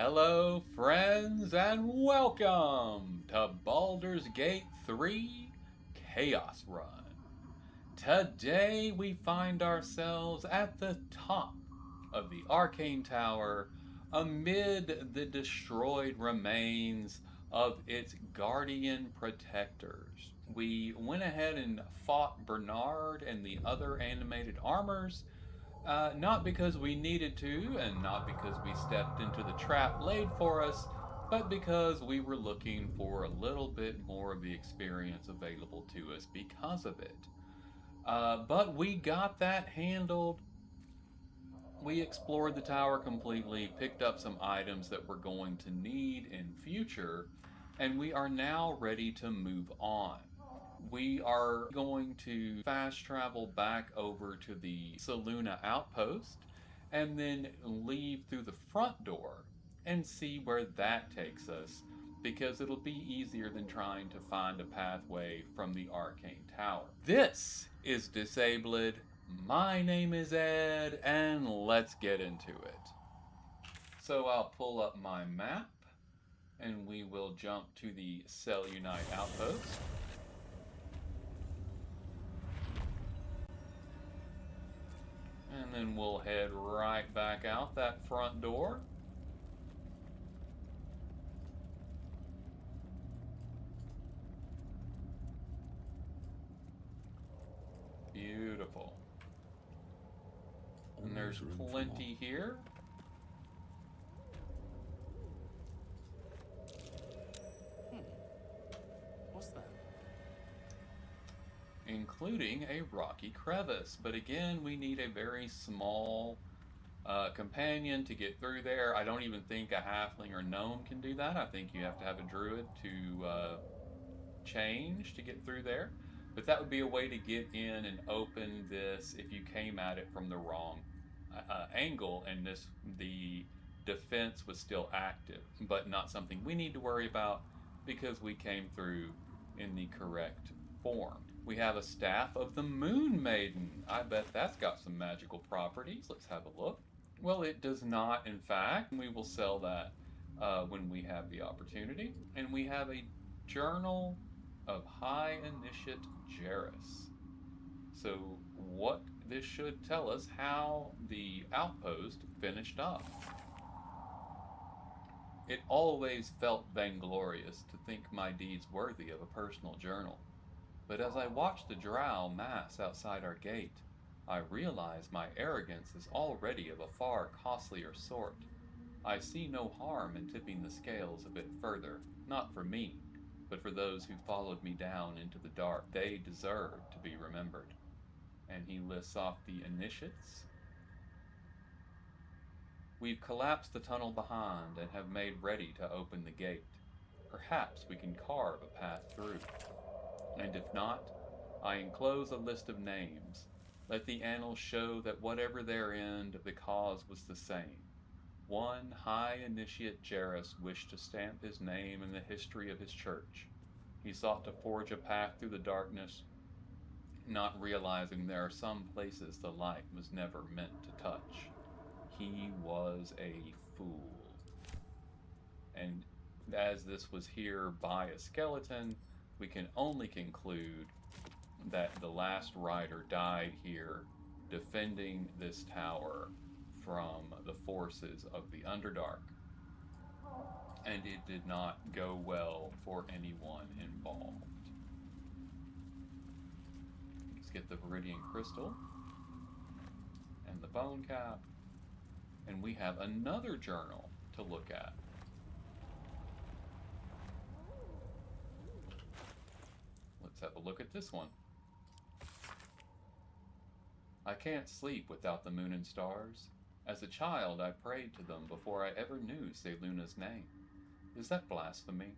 Hello, friends, and welcome to Baldur's Gate 3 Chaos Run. Today we find ourselves at the top of the Arcane Tower amid the destroyed remains of its guardian protectors. We went ahead and fought Bernard and the other animated armors, not because we needed to, and not because we stepped into the trap laid for us, but because we were looking for a little bit more of the experience available to us because of it. But we got that handled. We explored the tower completely, picked up some items that we're going to need in future, and we are now ready to move on. We are going to fast travel back over to the Saluna outpost and then leave through the front door and see where that takes us because it'll be easier than trying to find a pathway from the arcane tower. This is Disabled. My name is Ed, and let's get into it. So I'll pull up my map and we will jump to the Cell Unite outpost. And then we'll head right back out that front door. Beautiful. And there's plenty here. What's that? Including a rocky crevice. But again, we need a very small companion to get through there. I don't even think a halfling or gnome can do that. I think you have to have a druid to change to get through there. But that would be a way to get in and open this if you came at it from the wrong angle and the defense was still active, but not something we need to worry about because we came through in the correct form. We have a staff of the Moon Maiden. I bet that's got some magical properties. Let's have a look. Well, it does not, in fact. We will sell that when we have the opportunity. And we have a journal of High Initiate Jarrus. So, what this should tell us how the outpost finished up. It always felt vainglorious to think my deeds worthy of a personal journal. But as I watch the drow mass outside our gate, I realize my arrogance is already of a far costlier sort. I see no harm in tipping the scales a bit further, not for me, but for those who followed me down into the dark. They deserve to be remembered. And he lists off the initiates. We've collapsed the tunnel behind and have made ready to open the gate. Perhaps we can carve a path through. And if not, I enclose a list of names. Let the annals show that whatever their end, the cause was the same. One high initiate Jarrus wished to stamp his name in the history of his church. He sought to forge a path through the darkness, not realizing there are some places the light was never meant to touch. He was a fool. And as this was here by a skeleton, we can only conclude that the last rider died here defending this tower from the forces of the Underdark. And it did not go well for anyone involved. Let's get the Viridian Crystal and the Bone Cap, and we have another journal to look at. Let's have a look at this one. I can't sleep without the moon and stars. As a child, I prayed to them before I ever knew Seluna's name. Is that blasphemy?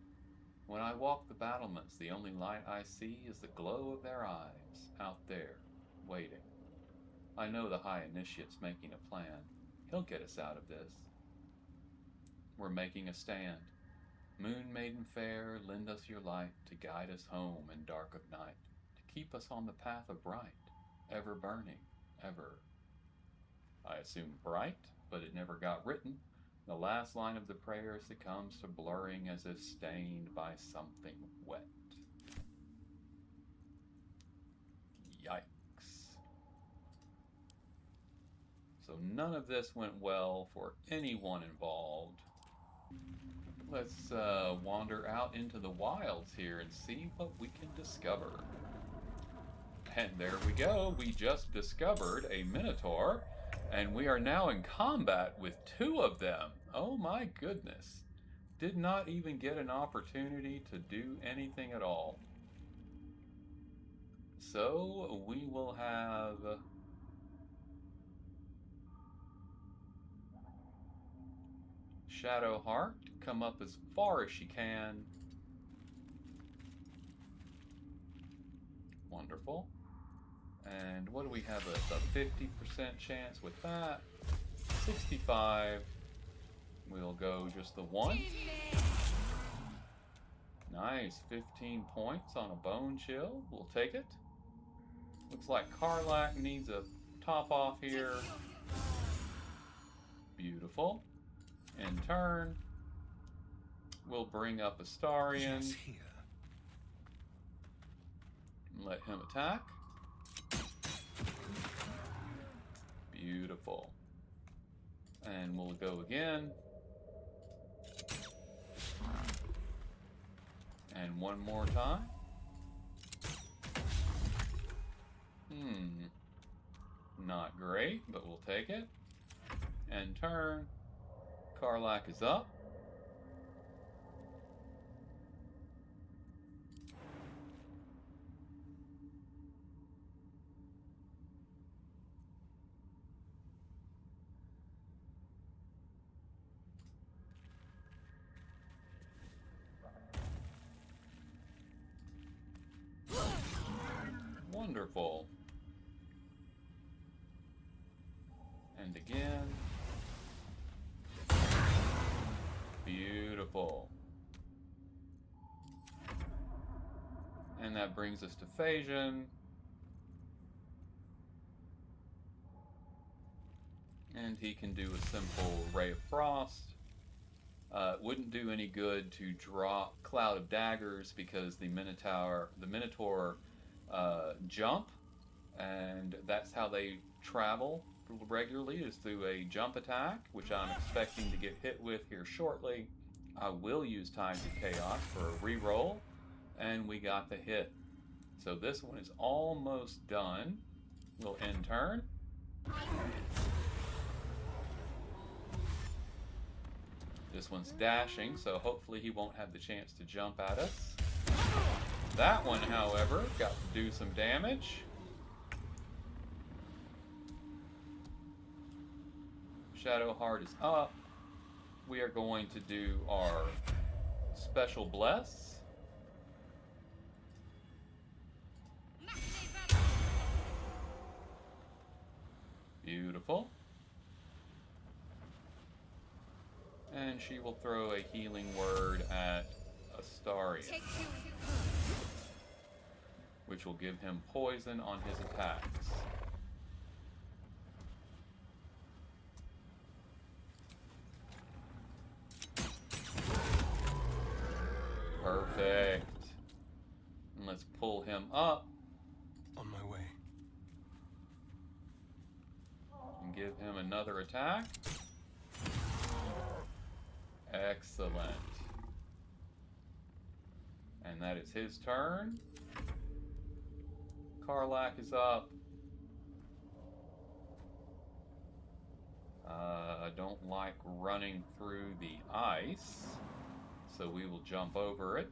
When I walk the battlements, the only light I see is the glow of their eyes, out there, waiting. I know the High Initiate's making a plan. He'll get us out of this. We're making a stand. Moon Maiden fair, lend us your light to guide us home in dark of night, to keep us on the path of right, ever burning, ever. I assumed bright, but it never got written. The last line of the prayer succumbs to blurring as if stained by something wet. Yikes. So none of this went well for anyone involved. Let's wander out into the wilds here and see what we can discover. And there we go. We just discovered a minotaur, and we are now in combat with two of them. Oh my goodness. Did not even get an opportunity to do anything at all. So we will have Shadowheart come up as far as she can. Wonderful. And what do we have? A 50% chance with that. 65. We'll go just the one. Nice. 15 points on a bone chill. We'll take it. Looks like Karlach needs a top off here. Beautiful. In turn, we'll bring up Astarion. Yes, here. Let him attack. Beautiful. And we'll go again. And one more time. Not great, but we'll take it. And turn. Karlach is up. Wonderful. And again. Beautiful. And that brings us to Phagian. And he can do a simple Ray of Frost. Wouldn't do any good to drop Cloud of Daggers because the Minotaur jump, and that's how they travel regularly, is through a jump attack, which I'm expecting to get hit with here shortly. I will use Tides of Chaos for a reroll, and we got the hit. So this one is almost done. We'll end turn. This one's dashing, so hopefully he won't have the chance to jump at us. That one, however, got to do some damage. Shadowheart is up. We are going to do our special bless. Beautiful. And she will throw a healing word at Astarion, which will give him poison on his attacks. Perfect. And let's pull him up. On my way. And give him another attack. Excellent. And that is his turn. Karlach is up. I don't like running through the ice, so we will jump over it.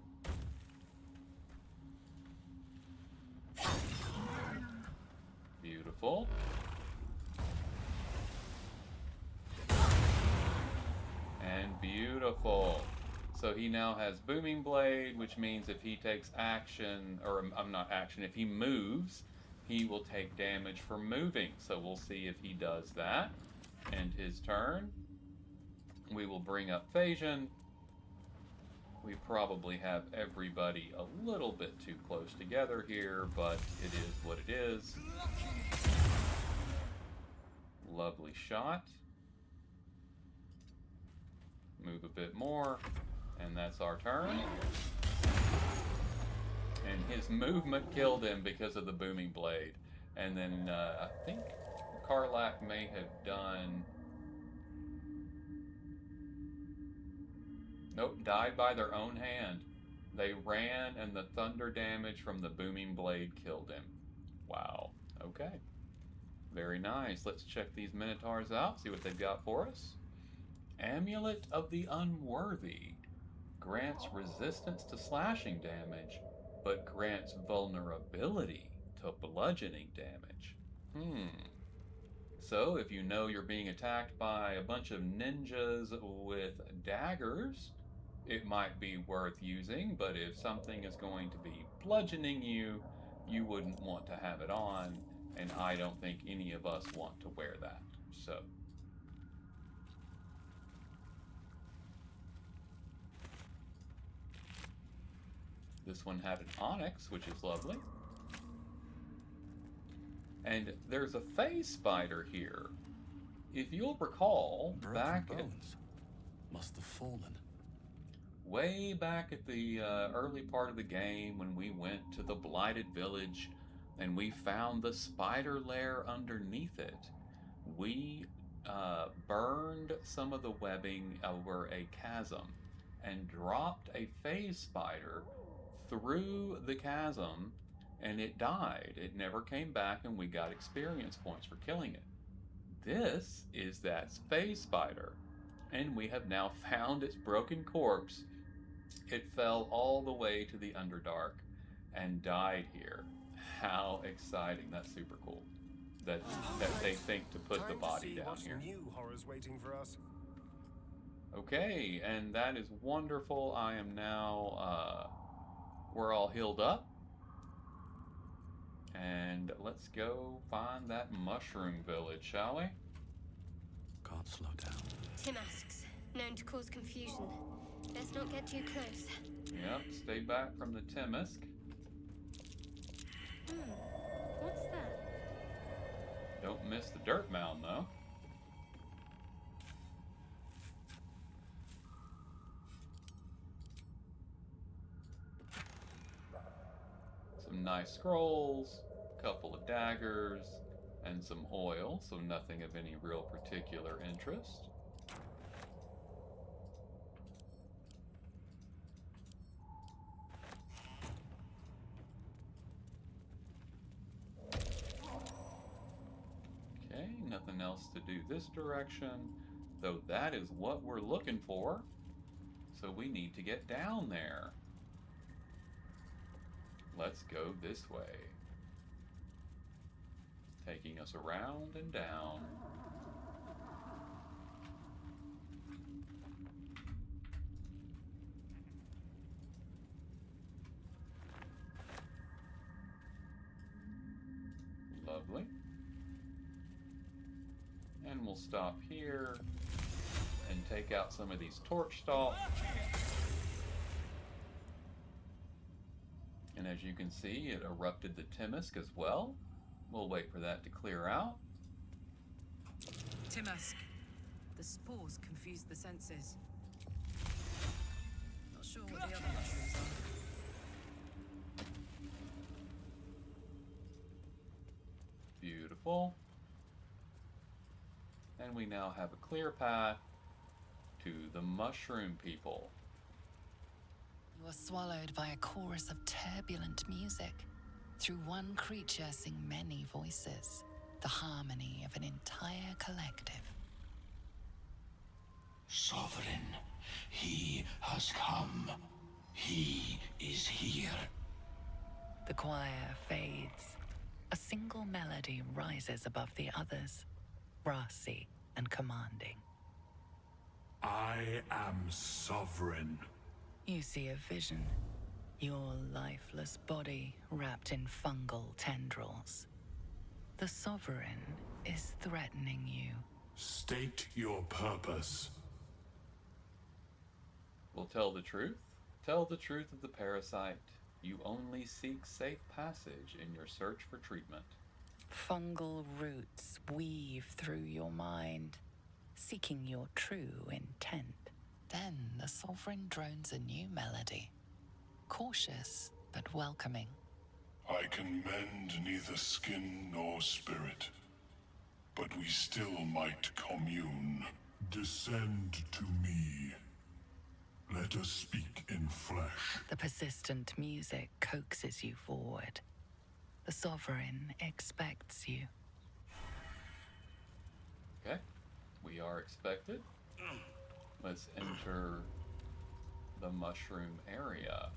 Beautiful. And beautiful. So he now has Booming Blade, which means if he takes action, or not action, if he moves, he will take damage for moving. So we'll see if he does that. End his turn. We will bring up Phagian. We probably have everybody a little bit too close together here, but it is what it is. Lovely shot. bit more, and that's our turn. And his movement killed him because of the booming blade. And then I think Karlach may have done... Nope, died by their own hand. They ran, and the thunder damage from the booming blade killed him. Wow. Okay. Very nice. Let's check these Minotaurs out, see what they've got for us. Amulet of the Unworthy. Grants resistance to slashing damage, but grants vulnerability to bludgeoning damage. So if you know you're being attacked by a bunch of ninjas with daggers, it might be worth using, but if something is going to be bludgeoning you, you wouldn't want to have it on, and I don't think any of us want to wear that. So this one had an onyx, which is lovely. And there's a phase spider here. If you'll recall, must have fallen. Way back at the early part of the game when we went to the Blighted Village and we found the spider lair underneath it, we burned some of the webbing over a chasm and dropped a phase spider through the chasm, and it died. It never came back, and we got experience points for killing it. This is that phase spider, and we have now found its broken corpse. It fell all the way to the Underdark and died here. How exciting. That's super cool. That they think to put the body down here. New horrors waiting for us. Okay, and that is wonderful. I am now, we're all healed up. And let's go find that mushroom village, shall we? Can't slow down. Timasks, known to cause confusion. Let's not get too close. Yep, stay back from the Timisk. What's that? Don't miss the dirt mound, though. Some nice scrolls, a couple of daggers, and some oil, so nothing of any real particular interest. Okay, nothing else to do this direction, though that is what we're looking for. So we need to get down there. Let's go this way. Taking us around and down. Lovely. And we'll stop here and take out some of these torch stalks. And as you can see, it erupted the Timisk as well. We'll wait for that to clear out. Timask. The spores confuse the senses. Not sure what the other mushrooms are. Beautiful. And we now have a clear path to the mushroom people. You are swallowed by a chorus of turbulent music. Through one creature sing many voices, the harmony of an entire collective. Sovereign, he has come. He is here. The choir fades. A single melody rises above the others, brassy and commanding. I am sovereign. You see a vision. Your lifeless body wrapped in fungal tendrils. The Sovereign is threatening you. State your purpose. We'll tell the truth. Tell the truth of the parasite. You only seek safe passage in your search for treatment. Fungal roots weave through your mind, seeking your true intent. Then the Sovereign drones a new melody. Cautious, but welcoming. I can mend neither skin nor spirit, but we still might commune. Descend to me. Let us speak in flesh. The persistent music coaxes you forward. The Sovereign expects you. Okay, we are expected. Let's enter the mushroom area.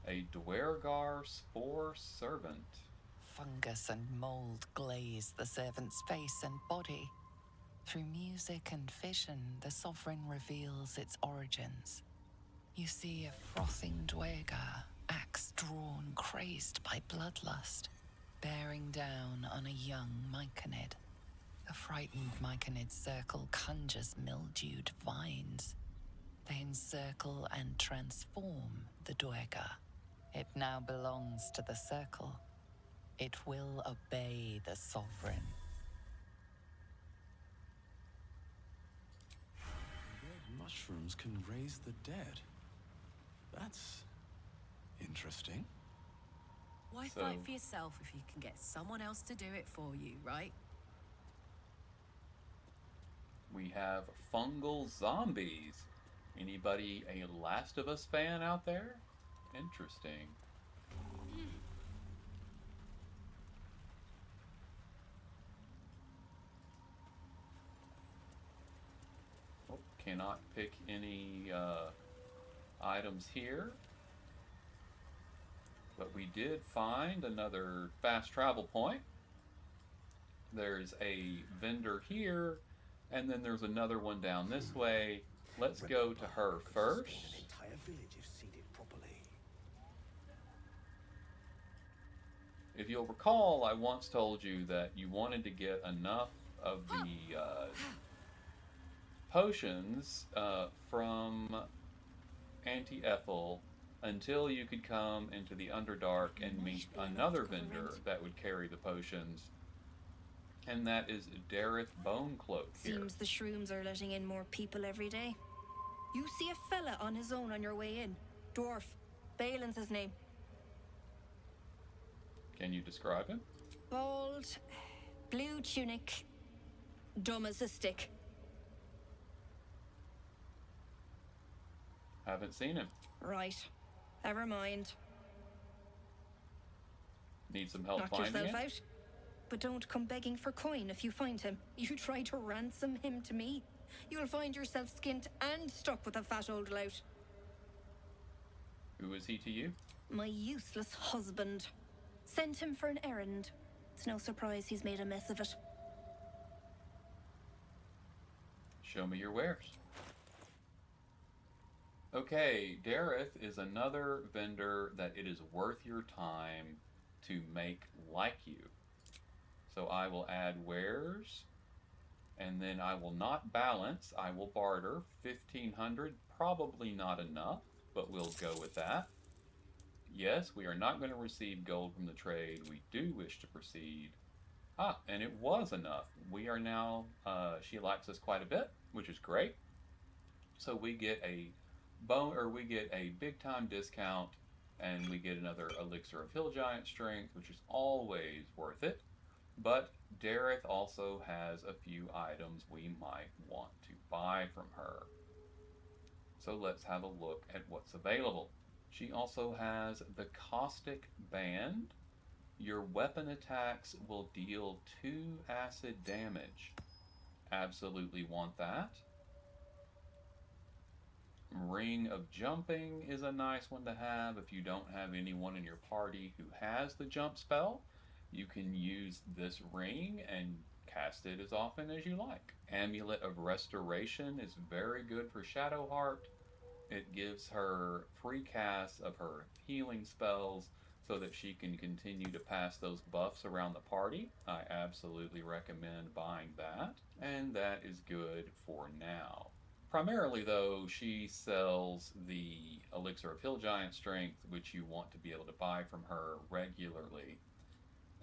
A Dwergar spore servant. Fungus and mold glaze the servant's face and body. Through music and vision, the Sovereign reveals its origins. You see a frothing Dwergar, axe drawn, crazed by bloodlust, bearing down on a young myconid. The frightened myconid circle conjures mildewed vines. They encircle and transform the Dwergar. It now belongs to the circle. It will obey the Sovereign. Red mushrooms can raise the dead. That's interesting. Why So- fight for yourself if you can get someone else to do it for you, right? We have fungal zombies. Anybody a Last of Us fan out there? Interesting. Oh, cannot pick any items here. But we did find another fast travel point. There's a vendor here, and then there's another one down this way. Let's go to her first. An entire village if seeded properly. If you'll recall, I once told you that you wanted to get enough of the potions from Auntie Ethel until you could come into the Underdark and meet another vendor that would carry the potions. And that is Dareth Bonecloak here. Seems the shrooms are letting in more people every day. You see a fella on his own on your way in. Dwarf. Balin's his name. Can you describe him? Bald, blue tunic, dumb as a stick. Haven't seen him. Right. Never mind. Need some help Knock finding yourself him? out. But don't come begging for coin if you find him. You try to ransom him to me, you'll find yourself skint and stuck with a fat old lout. Who is he to you? My useless husband. Sent him for an errand. It's no surprise he's made a mess of it. Show me your wares. Okay, Dareth is another vendor that it is worth your time to make like you. So I will add wares, and then I will not balance. I will barter 1,500. Probably not enough, but we'll go with that. Yes, we are not going to receive gold from the trade. We do wish to proceed. Ah, and it was enough. We are now, she likes us quite a bit, which is great. So we get a we get a big time discount, and we get another elixir of hill giant strength, which is always worth it. But Dareth also has a few items we might want to buy from her. So let's have a look at what's available. She also has the Caustic Band. Your weapon attacks will deal 2 acid damage. Absolutely want that. Ring of Jumping is a nice one to have. If you don't have anyone in your party who has the jump spell, you can use this ring and cast it as often as you like. Amulet of Restoration is very good for Shadowheart. It gives her free casts of her healing spells so that she can continue to pass those buffs around the party. I absolutely recommend buying that, and that is good for now. Primarily, though, she sells the Elixir of Hill Giant Strength, which you want to be able to buy from her regularly.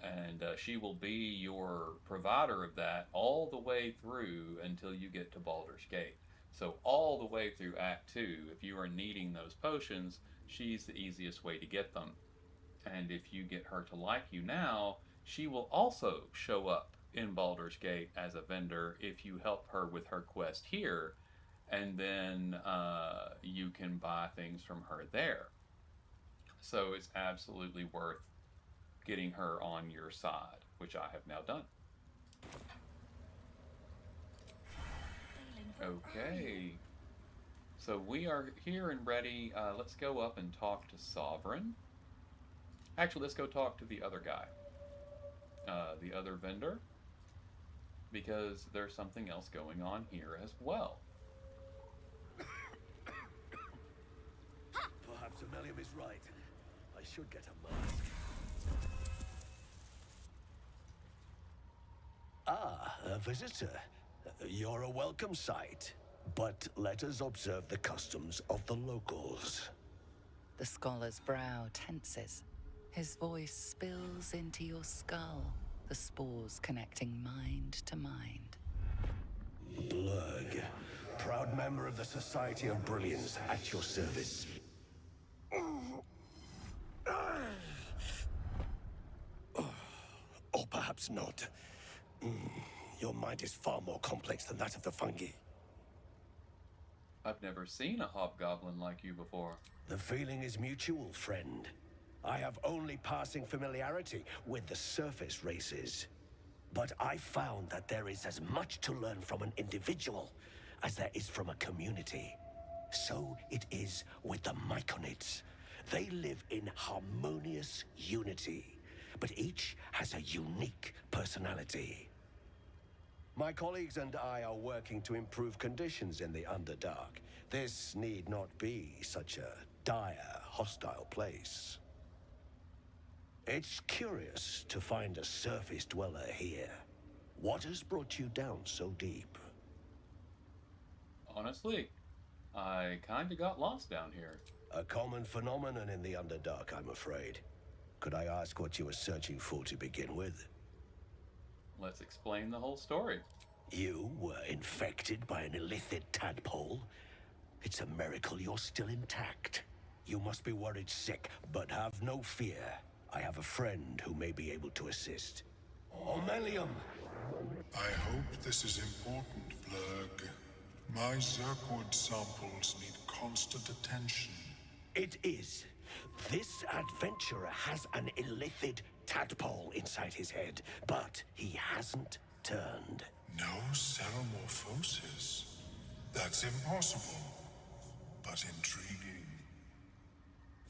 And she will be your provider of that all the way through until you get to Baldur's Gate. So all the way through Act 2, if you are needing those potions, she's the easiest way to get them. And if you get her to like you now, she will also show up in Baldur's Gate as a vendor if you help her with her quest here, and then you can buy things from her there. So it's absolutely worth getting her on your side, which I have now done. Okay. So we are here and ready. Let's go up and talk to Sovereign. Actually, let's go talk to the other guy, the other vendor, because there's something else going on here as well. Perhaps Aemelium is right. I should get a mask. Ah, a visitor. You're a welcome sight. But let us observe the customs of the locals. The scholar's brow tenses. His voice spills into your skull, the spores connecting mind to mind. Blurg, proud member of the Society of Brilliance, at your service. Or perhaps not. Your mind is far more complex than that of the fungi. I've never seen a hobgoblin like you before. The feeling is mutual, friend. I have only passing familiarity with the surface races. But I found that there is as much to learn from an individual as there is from a community. So it is with the Myconids. They live in harmonious unity, but each has a unique personality. My colleagues and I are working to improve conditions in the Underdark. This need not be such a dire, hostile place. It's curious to find a surface dweller here. What has brought you down so deep? Honestly, I kinda got lost down here. A common phenomenon in the Underdark, I'm afraid. Could I ask what you were searching for to begin with? Let's explain the whole story. You were infected by an illithid tadpole? It's a miracle you're still intact. You must be worried sick, but have no fear. I have a friend who may be able to assist. Aemelium! I hope this is important, Blurg. My Zirkwood samples need constant attention. It is. This adventurer has an illithid tadpole inside his head, but he hasn't turned. No ceramorphosis. That's impossible, but intriguing.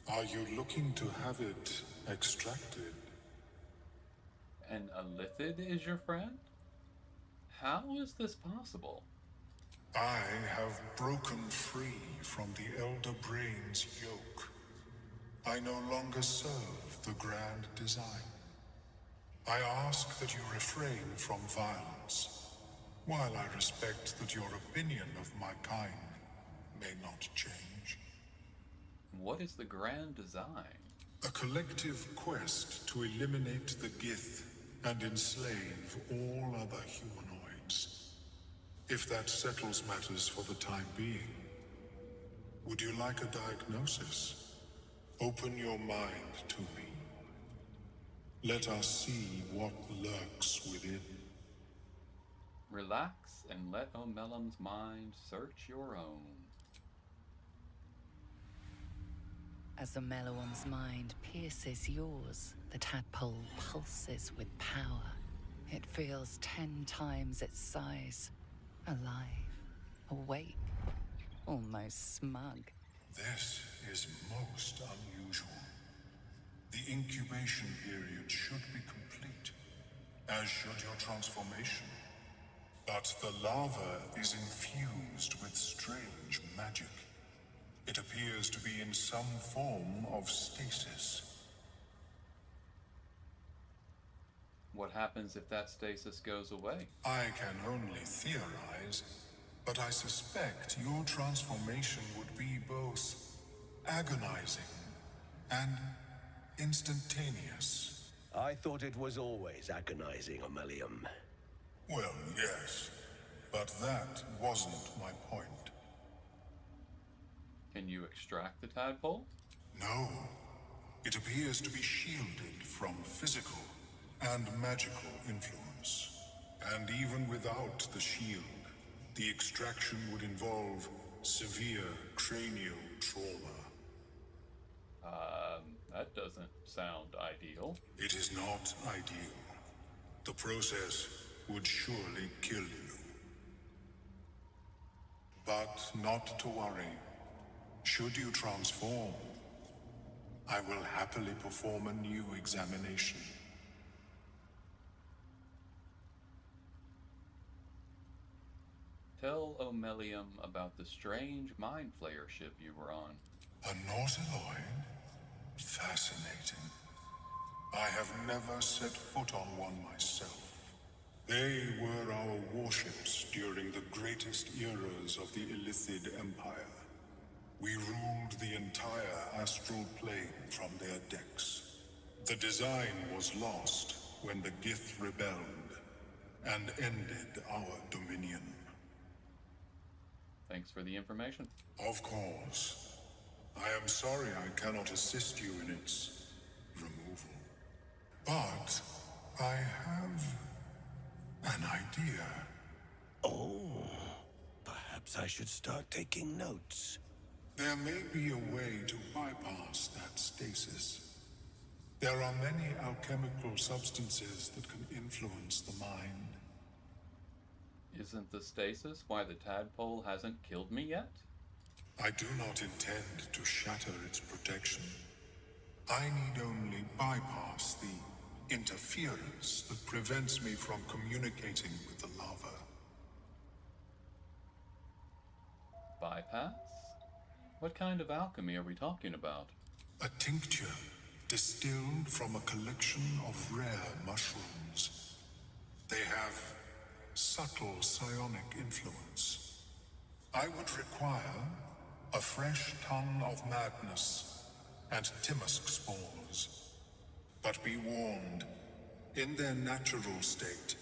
Are you looking to have it extracted? And a Lithid is your friend? How is this possible? I have broken free from the Elder Brain's yoke. I no longer serve the grand design. I ask that you refrain from violence, while I respect that your opinion of my kind may not change. What is the grand design? A collective quest to eliminate the Gith and enslave all other humanoids. If that settles matters for the time being, would you like a diagnosis? Open your mind to me. Let us see what lurks within. Relax and let Aemelium's mind search your own. As Aemelium's mind pierces yours, the tadpole pulses with power. It feels 10 times its size. Alive, awake, almost smug. This is most unusual. The incubation period should be complete, as should your transformation. But the larva is infused with strange magic. It appears to be in some form of stasis. What happens if that stasis goes away? I can only theorize, but I suspect your transformation would be both agonizing and instantaneous. I thought it was always agonizing, Aemelium. Well, yes, but that wasn't my point. Can you extract the tadpole? No. It appears to be shielded from physical and magical influence. And even without the shield, the extraction would involve severe cranial trauma. That doesn't sound ideal. It is not ideal. The process would surely kill you. But not to worry. Should you transform, I will happily perform a new examination. Tell Omelium about the strange mind flayer ship you were on. A Nautiloid? Fascinating. I have never set foot on one myself. They were our warships during the greatest eras of the Illithid Empire. We ruled the entire astral plane from their decks. The design was lost when the Gith rebelled and ended our dominion. Thanks for the information. Of course. I am sorry I cannot assist you in its removal. But I have an idea. Oh, perhaps I should start taking notes. There may be a way to bypass that stasis. There are many alchemical substances that can influence the mind. Isn't the stasis why the tadpole hasn't killed me yet? I do not intend to shatter its protection. I need only bypass the interference that prevents me from communicating with the lava. Bypass? What kind of alchemy are we talking about? A tincture distilled from a collection of rare mushrooms. They have subtle psionic influence. I would require a fresh ton of madness and Timosk spores. But be warned, in their natural state,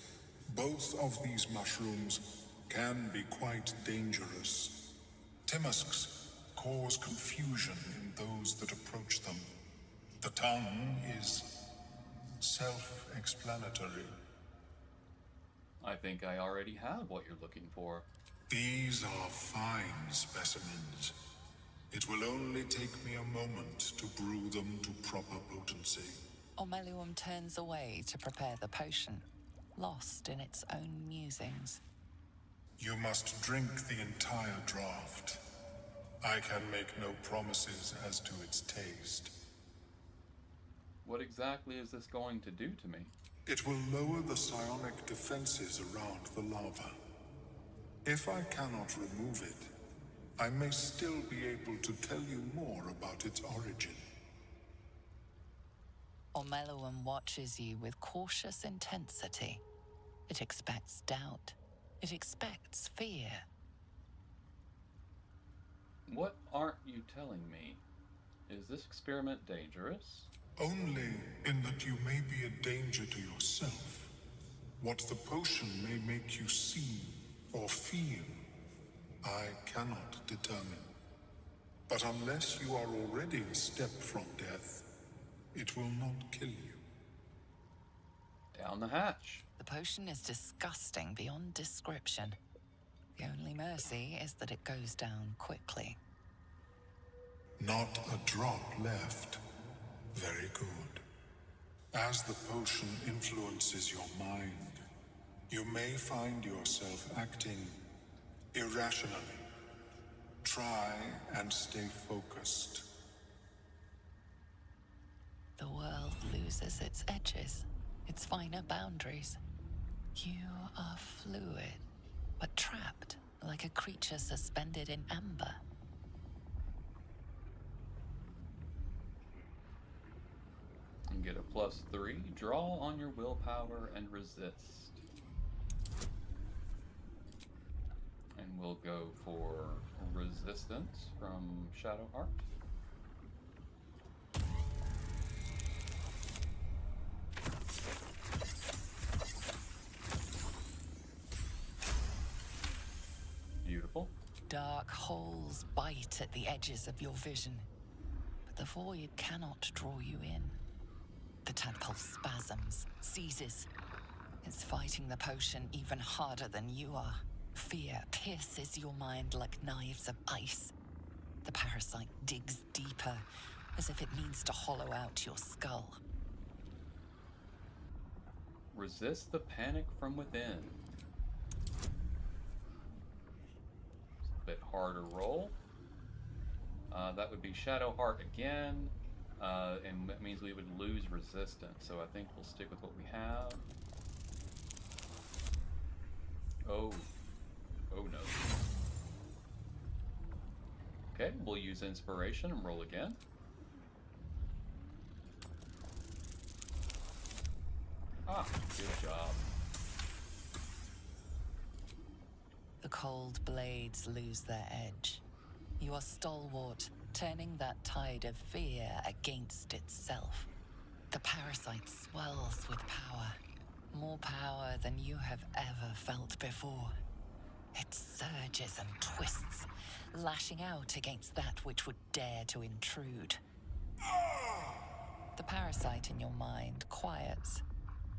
both of these mushrooms can be quite dangerous. Timosks cause confusion in those that approach them. The tongue is self-explanatory. I think I already have what you're looking for. These are fine specimens. It will only take me a moment to brew them to proper potency. Omelium turns away to prepare the potion, lost in its own musings. You must drink the entire draft. I can make no promises as to its taste. What exactly is this going to do to me? It will lower the psionic defenses around the lava. If I cannot remove it, I may still be able to tell you more about its origin. Omelium watches you with cautious intensity. It expects doubt. It expects fear. What aren't you telling me? Is this experiment dangerous? Only in that you may be a danger to yourself. What the potion may make you see or feel, I cannot determine. But unless you are already a step from death, it will not kill you. Down the hatch. The potion is disgusting beyond description. The only mercy is that it goes down quickly. Not a drop left. Very good. As the potion influences your mind, you may find yourself acting irrationally. Try and stay focused. The world loses its edges, its finer boundaries. You are fluid, but trapped like a creature suspended in amber. And get a +3. Draw on your willpower and resist. And we'll go for resistance from Shadowheart. Beautiful. Dark holes bite at the edges of your vision, but the void cannot draw you in. The tadpole spasms, seizes. It's fighting the potion even harder than you are. Fear pierces your mind like knives of ice. The parasite digs deeper, as if it needs to hollow out your skull. Resist the panic from within. It's a bit harder roll. That would be Shadow Heart again, and that means we would lose resistance. So I think we'll stick with what we have. Oh no. Okay, we'll use Inspiration and roll again. Ah, good job. The cold blades lose their edge. You are stalwart, turning that tide of fear against itself. The parasite swells with power. More power than you have ever felt before. It surges and twists, lashing out against that which would dare to intrude. The parasite in your mind quiets,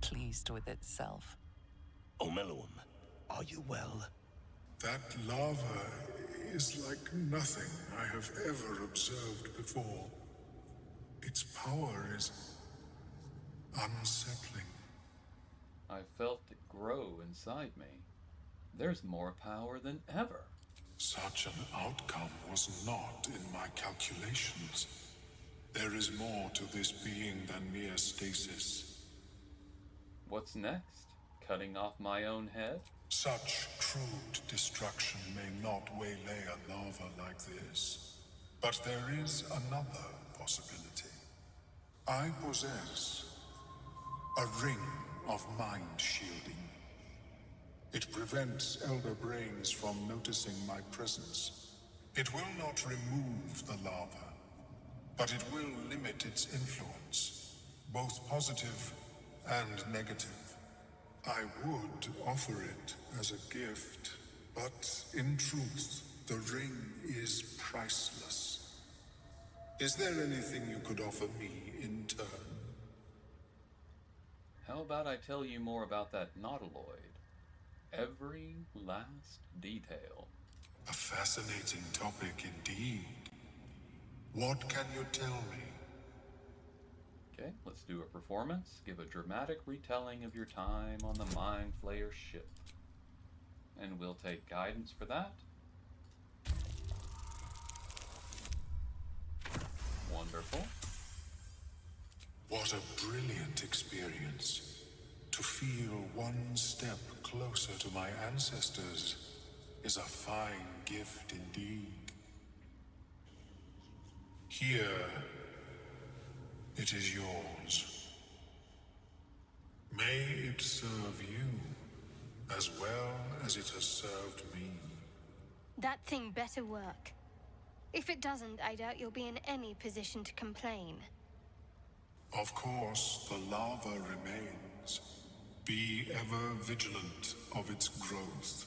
pleased with itself. Omeluum, are you well? That lava is like nothing I have ever observed before. Its power is unsettling. I felt it grow inside me. There's more power than ever. Such an outcome was not in my calculations. There is more to this being than mere stasis. What's next? Cutting off my own head? Such crude destruction may not waylay a lava like this. But there is another possibility. I possess a ring of mind shielding. It prevents elder brains from noticing my presence. It will not remove the lava, but it will limit its influence, both positive and negative. I would offer it as a gift, but in truth, the ring is priceless. Is there anything you could offer me in turn? How about I tell you more about that nautiloid? Every last detail. A fascinating topic indeed. What can you tell me? Okay, let's do a performance. Give a dramatic retelling of your time on the Mind Flayer ship. And we'll take guidance for that. Wonderful. What a brilliant experience. To feel one step closer to my ancestors is a fine gift indeed. Here, it is yours. May it serve you as well as it has served me. That thing better work. If it doesn't, I doubt you'll be in any position to complain. Of course, the lava remains. Be ever vigilant of its growth.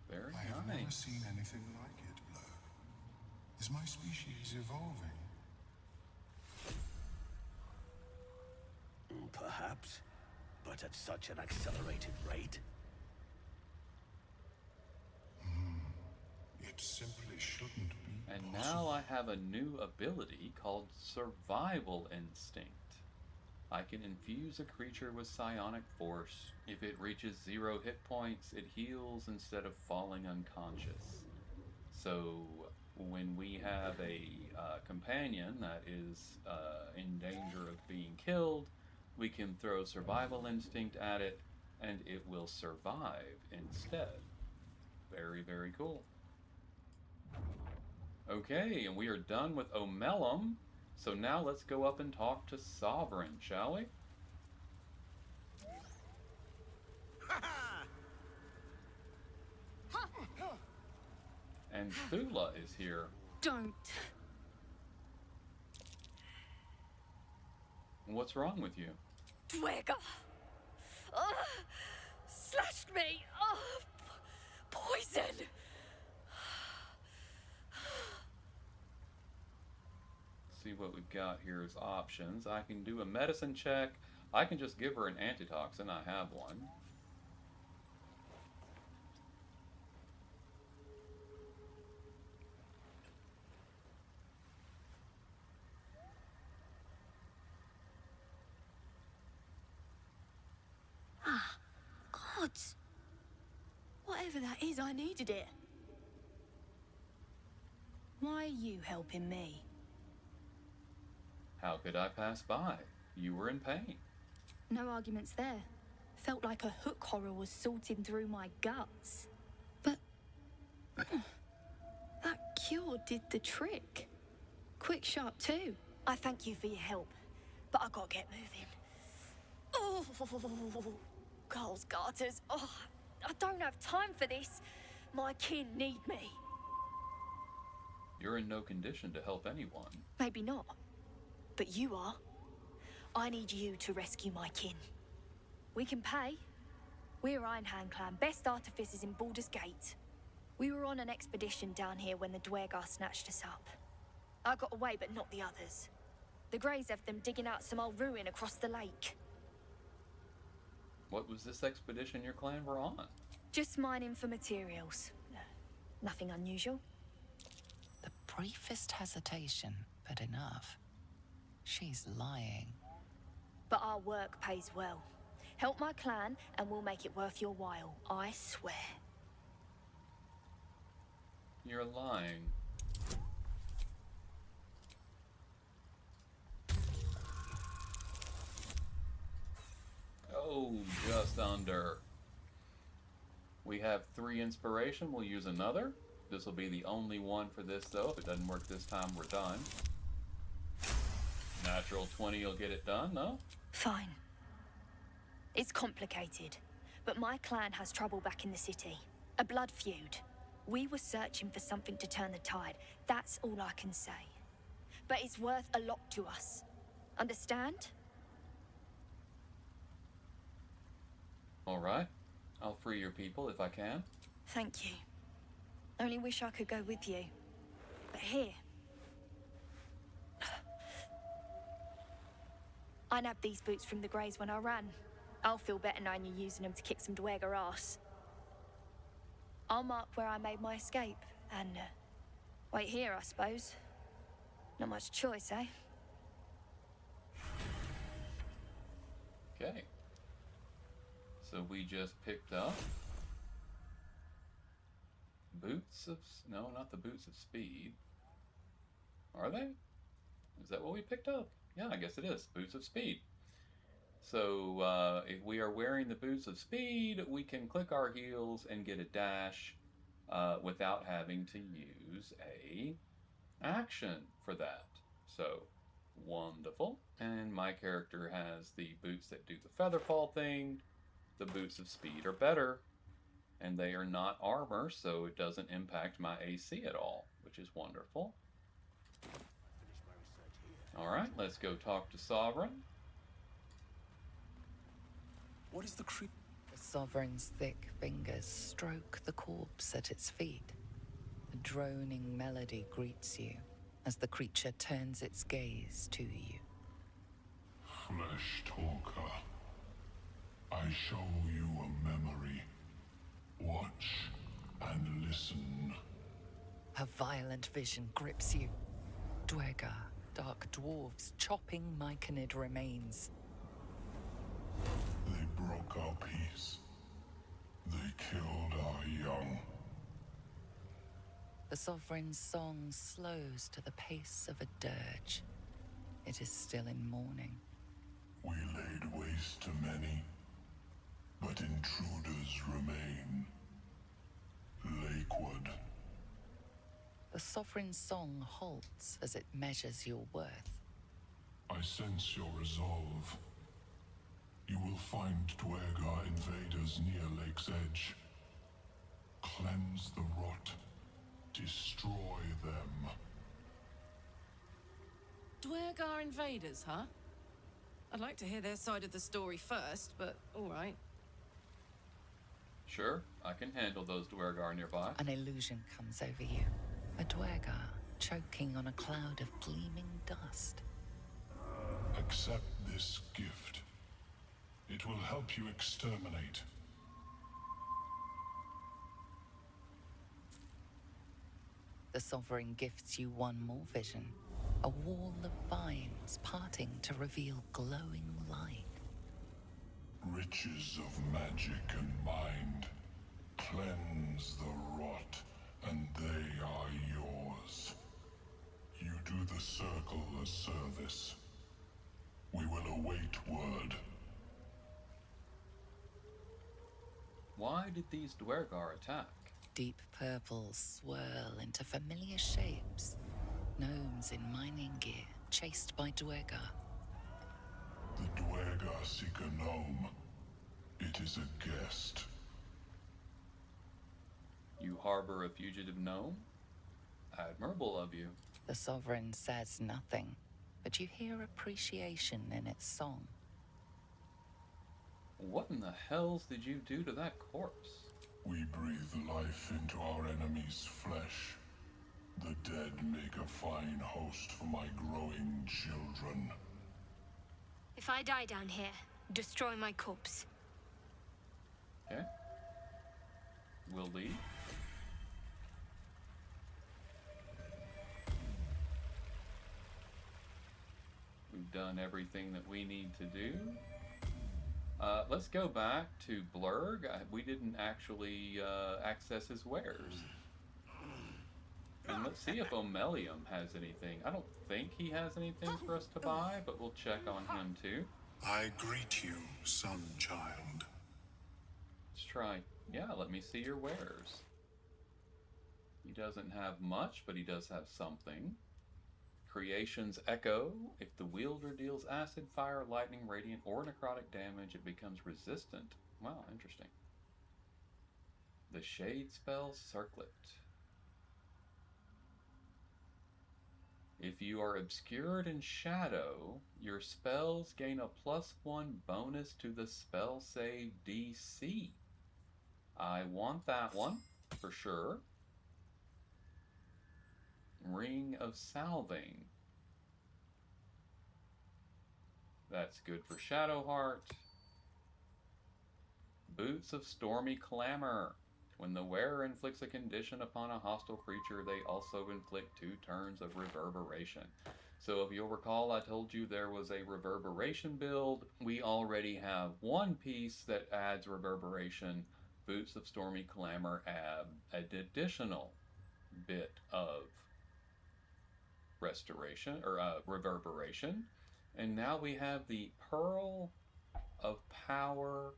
Very I have nice. never seen anything like it, Blur. Is my species evolving? Perhaps, but at such an accelerated rate. It simply shouldn't be And possible. now I have a new ability called Survival Instinct. I can infuse a creature with psionic force. If it reaches 0 hit points, it heals instead of falling unconscious. So when we have a companion that is in danger of being killed, we can throw Survival Instinct at it, and it will survive instead. Very, very cool. Okay, and we are done with Omelum. So now let's go up and talk to Sovereign, shall we? And Thula is here. Don't. What's wrong with you? Dwega! Slashed me! what we've got here as options. I can do a medicine check. I can just give her an antitoxin. I have one. Ah, gods. Whatever that is, I needed it. Why are you helping me? How could I pass by? You were in pain. No arguments there. Felt like a hook horror was sorting through my guts. But that cure did the trick. Quick, sharp too. I thank you for your help, but I gotta get moving. Oh, Carl's garters. Oh, I don't have time for this. My kin need me. You're in no condition to help anyone. Maybe not, but you are. I need you to rescue my kin. We can pay. We're Ironhand Clan, best artificers in Baldur's Gate. We were on an expedition down here when the Dwergar snatched us up. I got away, but not the others. The Greys have them digging out some old ruin across the lake. What was this expedition your clan were on? Just mining for materials. Nothing unusual. The briefest hesitation, but enough. She's lying. But our work pays well. Help my clan, and we'll make it worth your while. I swear. You're lying. Oh, just under. We have 3 inspiration. We'll use another. This will be the only one for this, though. If it doesn't work this time, we're done. Natural 20 will get it done, no? Fine. It's complicated, but my clan has trouble back in the city. A blood feud. We were searching for something to turn the tide. That's all I can say. But it's worth a lot to us. Understand? All right. I'll free your people if I can. Thank you. Only wish I could go with you. But here. I nabbed these boots from the Greys when I ran. I'll feel better knowing you're using them to kick some Dwergar ass. I'll mark where I made my escape, and wait here, I suppose. Not much choice, eh? Okay. So we just picked up boots of... No, not the boots of speed. Are they? Is that what we picked up? Yeah, I guess it is. Boots of speed. So if we are wearing the boots of speed, we can click our heels and get a dash without having to use a action for that. So wonderful. And my character has the boots that do the featherfall thing. The boots of speed are better, and they are not armor, so it doesn't impact my AC at all, which is wonderful. All right, let's go talk to Sovereign. What is the The Sovereign's thick fingers stroke the corpse at its feet. A droning melody greets you as the creature turns its gaze to you. Flesh talker, I show you a memory. Watch and listen. A violent vision grips you. Dwergar, dark dwarves chopping myconid remains. They broke our peace. They killed our young. The Sovereign's song slows to the pace of a dirge. It is still in mourning. We laid waste to many, but intruders remain. Lakewood. The Sovereign's song halts as it measures your worth. I sense your resolve. You will find Dwergar invaders near Lake's Edge. Cleanse the rot. Destroy them. Dwergar invaders, huh? I'd like to hear their side of the story first, but all right. Sure, I can handle those Dwergar nearby. An illusion comes over you. A Dwergar choking on a cloud of gleaming dust. Accept this gift. It will help you exterminate. The Sovereign gifts you one more vision, a wall of vines parting to reveal glowing light. Riches of magic and mind. Cleanse the rot, and they are yours. You do the circle a service. We will await word. Why did these Dwergar attack? Deep purples swirl into familiar shapes. Gnomes in mining gear, chased by Dwergar. The Dwergar seek a gnome. It is a guest. You harbor a fugitive gnome? Admirable of you. The Sovereign says nothing, but you hear appreciation in its song. What in the hells did you do to that corpse? We breathe life into our enemy's flesh. The dead make a fine host for my growing children. If I die down here, destroy my corpse. Okay. We'll leave. We've done everything that we need to do. Let's go back to Blurg. We didn't actually access his wares. And let's see if Omelium has anything. I don't think he has anything for us to buy, but we'll check on him too. I greet you, son child. Let's try. Yeah, let me see your wares. He doesn't have much, but he does have something. Creation's Echo. If the wielder deals acid, fire, lightning, radiant, or necrotic damage, it becomes resistant. Wow, interesting. The Shade Spell Circlet. If you are obscured in shadow, your spells gain a +1 bonus to the spell save DC. I want that one, for sure. Ring of Salving. That's good for Shadowheart. Boots of Stormy Clamor. When the wearer inflicts a condition upon a hostile creature, they also inflict 2 turns of reverberation. So if you'll recall, I told you there was a reverberation build. We already have one piece that adds reverberation. Boots of Stormy Clamor add an additional bit of restoration or reverberation. And now we have the Pearl of Power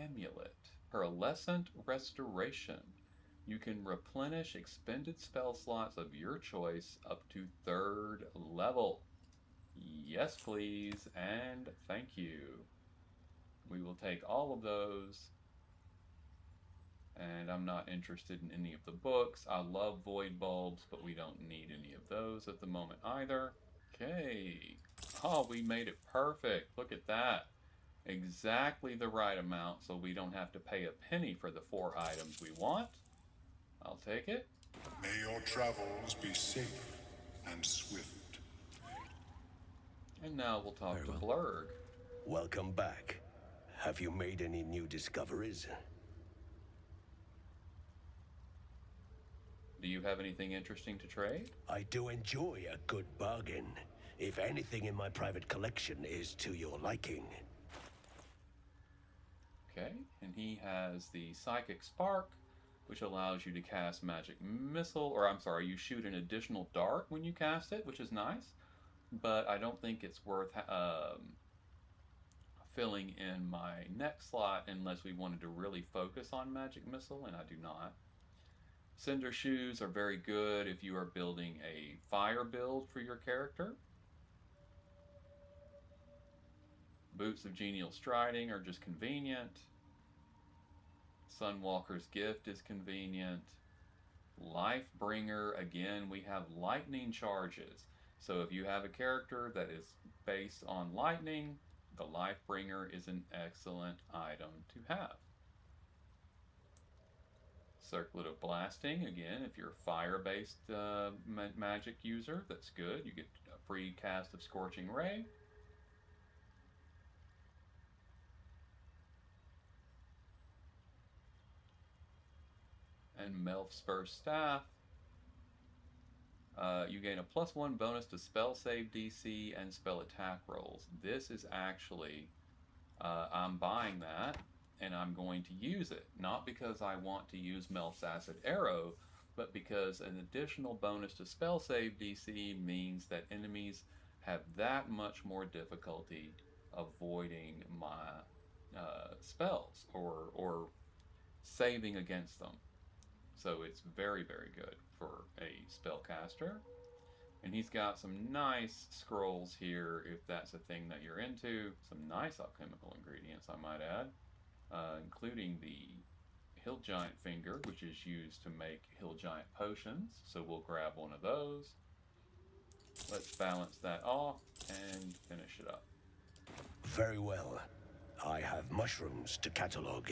Amulet. Pearlescent Restoration. You can replenish expended spell slots of your choice up to 3rd level. Yes, please, and thank you. We will take all of those. And I'm not interested in any of the books. I love void bulbs, but we don't need any of those at the moment either. Okay. Oh, we made it perfect. Look at that. Exactly the right amount, so we don't have to pay a penny for the 4 items we want. I'll take it. May your travels be safe and swift. And now we'll talk to Blurg. Welcome back. Have you made any new discoveries? Do you have anything interesting to trade? I do enjoy a good bargain. If anything in my private collection is to your liking. Okay, and he has the Psychic Spark, which allows you to cast Magic Missile, or I'm sorry, you shoot an additional dart when you cast it, which is nice, but I don't think it's worth filling in my next slot unless we wanted to really focus on Magic Missile, and I do not. Cinder Shoes are very good if you are building a fire build for your character. Boots of Genial Striding are just convenient. Sunwalker's Gift is convenient. Lifebringer, again, we have lightning charges. So if you have a character that is based on lightning, the Lifebringer is an excellent item to have. Circlet of Blasting, again, if you're a fire-based magic user, that's good. You get a free cast of Scorching Ray. And Melf's First Staff. You gain a +1 bonus to spell save DC and spell attack rolls. This is actually, I'm buying that, and I'm going to use it. Not because I want to use Melf's Acid Arrow, but because an additional bonus to spell save DC means that enemies have that much more difficulty avoiding my spells or saving against them. So it's very, very good for a spellcaster. And he's got some nice scrolls here, if that's a thing that you're into. Some nice alchemical ingredients, I might add, including the Hill Giant Finger, which is used to make Hill Giant potions. So we'll grab one of those. Let's balance that off and finish it up. Very well. I have mushrooms to catalog.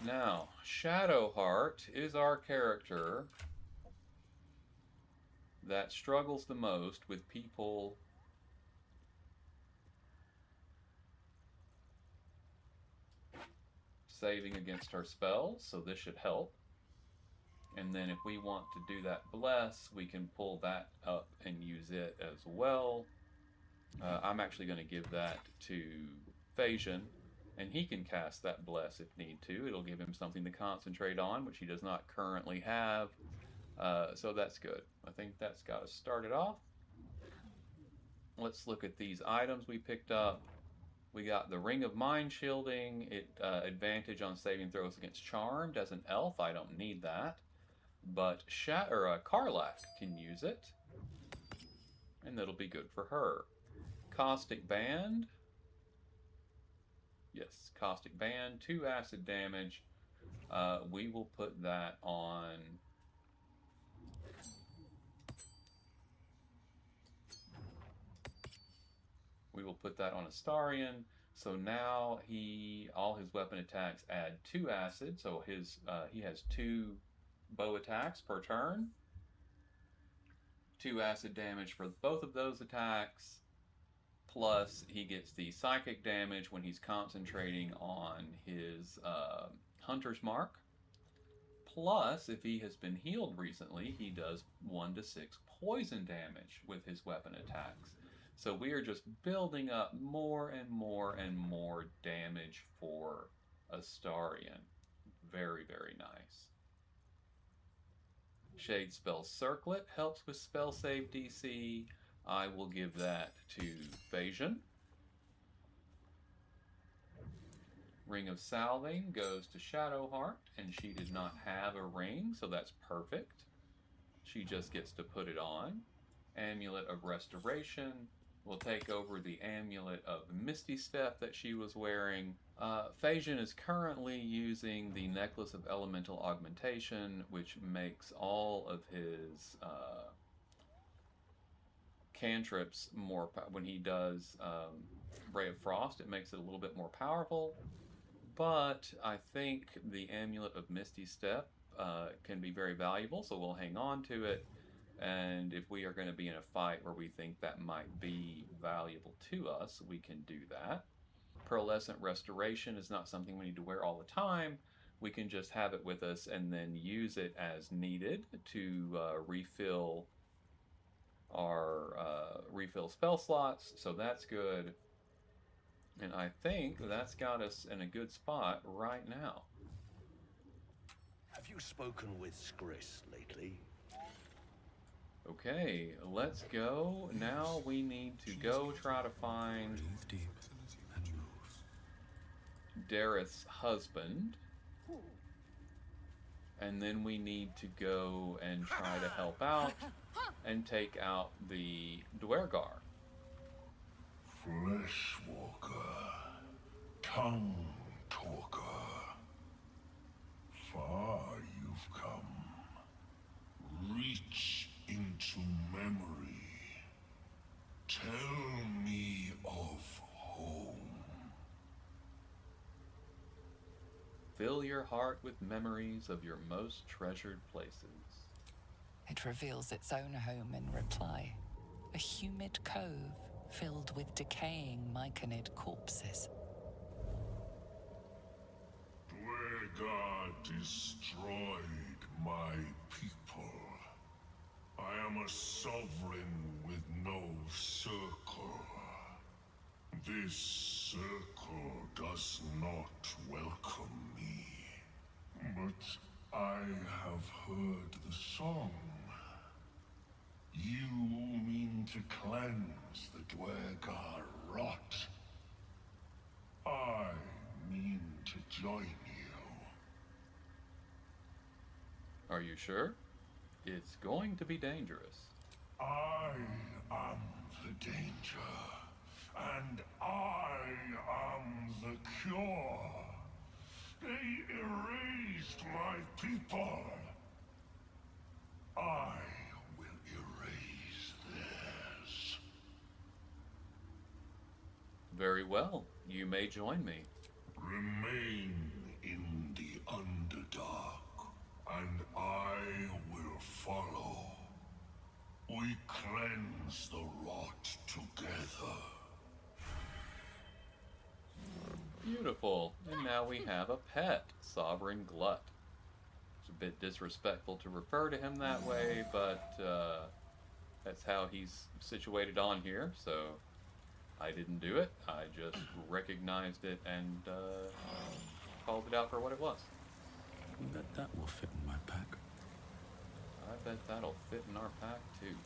Now, Shadowheart is our character that struggles the most with people saving against our spells, so this should help. And then if we want to do that bless, we can pull that up and use it as well. I'm actually going to give that to Phagian, and he can cast that bless if need to. It'll give him something to concentrate on, which he does not currently have. So that's good. I think that's got us started off. Let's look at these items we picked up. We got the Ring of Mind Shielding. It advantage on saving throws against Charmed. As an elf, I don't need that. But Karlak can use it. And that'll be good for her. Caustic Band. Yes, Caustic Band, 2 acid damage. We will put that on... We will put that on Astarion. So now all his weapon attacks add 2 acid. So he has 2 bow attacks per turn. 2 acid damage for both of those attacks. Plus, he gets the psychic damage when he's concentrating on his Hunter's Mark. Plus, if he has been healed recently, he does 1 to 6 poison damage with his weapon attacks. So we are just building up more and more and more damage for Astarion. Very, very nice. Shade Spell Circlet helps with spell save DC. I will give that to Phagian. Ring of Salving goes to Shadowheart, and she did not have a ring, so that's perfect. She just gets to put it on. Amulet of Restoration will take over the Amulet of Misty Step that she was wearing. Phagian is currently using the Necklace of Elemental Augmentation, which makes all of his cantrips more when he does Ray of Frost, it makes it a little bit more powerful. But I think the Amulet of Misty Step can be very valuable, so we'll hang on to it. And if we are going to be in a fight where we think that might be valuable to us, we can do that. Pearlescent Restoration is not something we need to wear all the time. We can just have it with us and then use it as needed to refill our spell slots, so that's good. And I think that's got us in a good spot right now. Have you spoken with Skris lately? Okay, let's go. Now we need to go try to find Dareth's husband. And then we need to go and try to help out and take out the Dwergar. Fleshwalker, tongue talker, far you've come. Reach into memory. Tell me of home. fill your heart with memories of your most treasured places. It reveals its own home in reply. A humid cove filled with decaying myconid corpses. Dwegar destroyed my people. I am a sovereign with no circle. This circle does not welcome me. But I have heard the song. You mean to cleanse the Dwegar rot. I mean to join you. Are you sure? It's going to be dangerous. I am the danger, and I am the cure. They erased my people. I will erase theirs. Very well. You may join me. Remain in the Underdark, and I will follow. We cleanse the rot together. Beautiful. And now we have a pet, Sovereign Glut. It's a bit disrespectful to refer to him that way, but that's how he's situated on here, so I didn't do it. I just recognized it and called it out for what it was. I bet that will fit in my pack. I bet that'll fit in our pack too.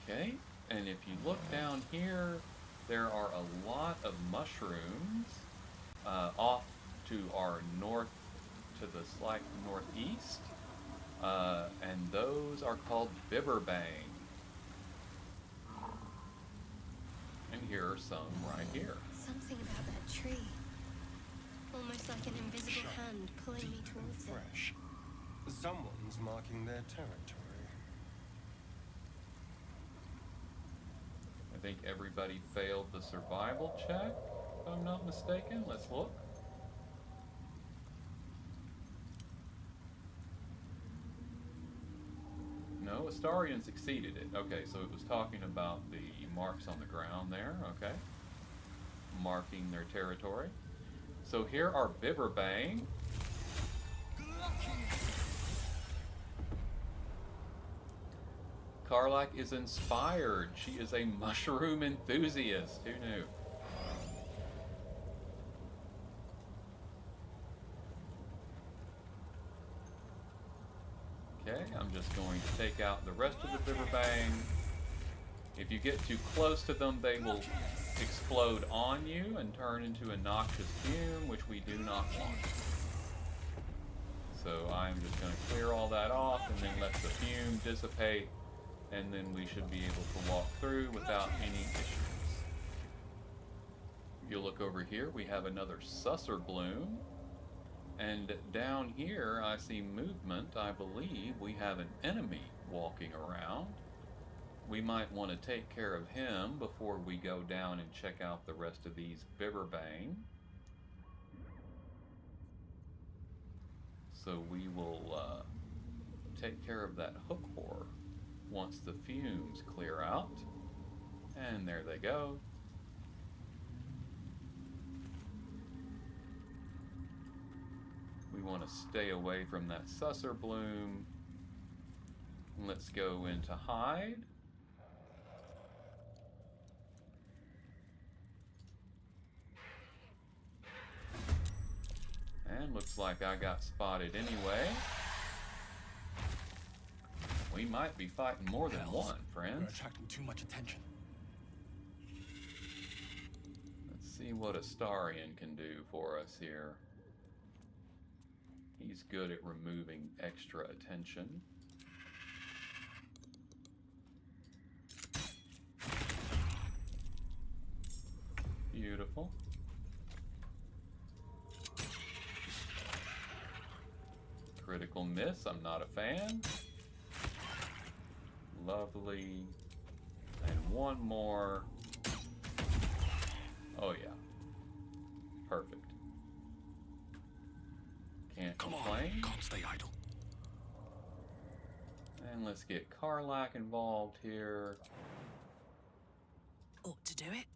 Okay, and if you look down here, there are a lot of mushrooms off to our north, to the slight northeast, and those are called Bibberbang. And here are some right here. Something about that tree. Almost like an invisible hand pulling me towards it. Fresh. Someone's marking their territory. I think everybody failed the survival check, if I'm not mistaken. Let's look. No, Astarian succeeded it. Okay, so it was talking about the marks on the ground there, okay. Marking their territory. So here are Bibberbang. Karlak is inspired. She is a mushroom enthusiast. Who knew? Okay, I'm just going to take out the rest of the Bibberbang. If you get too close to them, they will explode on you and turn into a noxious fume, which we do not want. So I'm just going to clear all that off and then let the fume dissipate, and then we should be able to walk through without any issues. If you look over here, we have another Susser Bloom. And down here, I see movement. I believe we have an enemy walking around. We might want to take care of him before we go down and check out the rest of these Bibberbang. So we will take care of that hook whore once the fumes clear out. And there they go. We want to stay away from that Susser Bloom. Let's go into hide. And looks like I got spotted anyway. We might be fighting more than one, friends. We're attracting too much attention. Let's see what Astarian can do for us here. He's good at removing extra attention. Beautiful. Critical miss, I'm not a fan. Lovely. And one more. Oh yeah. Can't Come on, complain. can't stay idle. And let's get Karlak involved here. Ought to do it.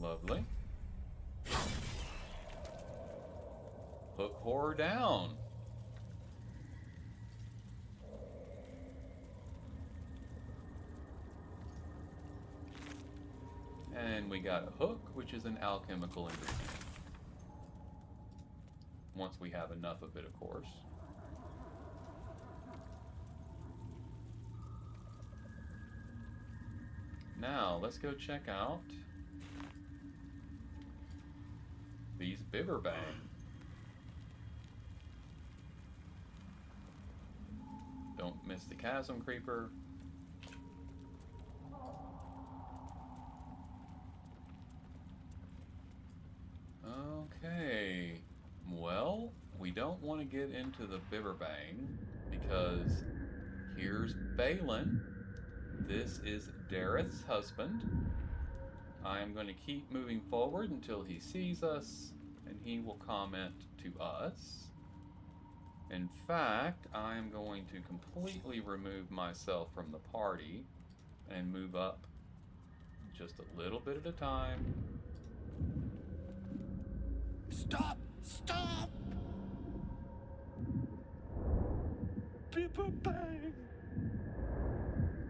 Lovely. Hook horror down. And we got a hook, which is an alchemical ingredient. Once we have enough of it, of course. Now, let's go check out these Bibberbang. Don't miss the Chasm Creeper. Okay. Well, we don't want to get into the Bibberbang because here's Balin. This is Dareth's husband. I am going to keep moving forward until he sees us, and he will comment to us. In fact, I am going to completely remove myself from the party and move up just a little bit at a time. Stop! Stop! Bibberbang!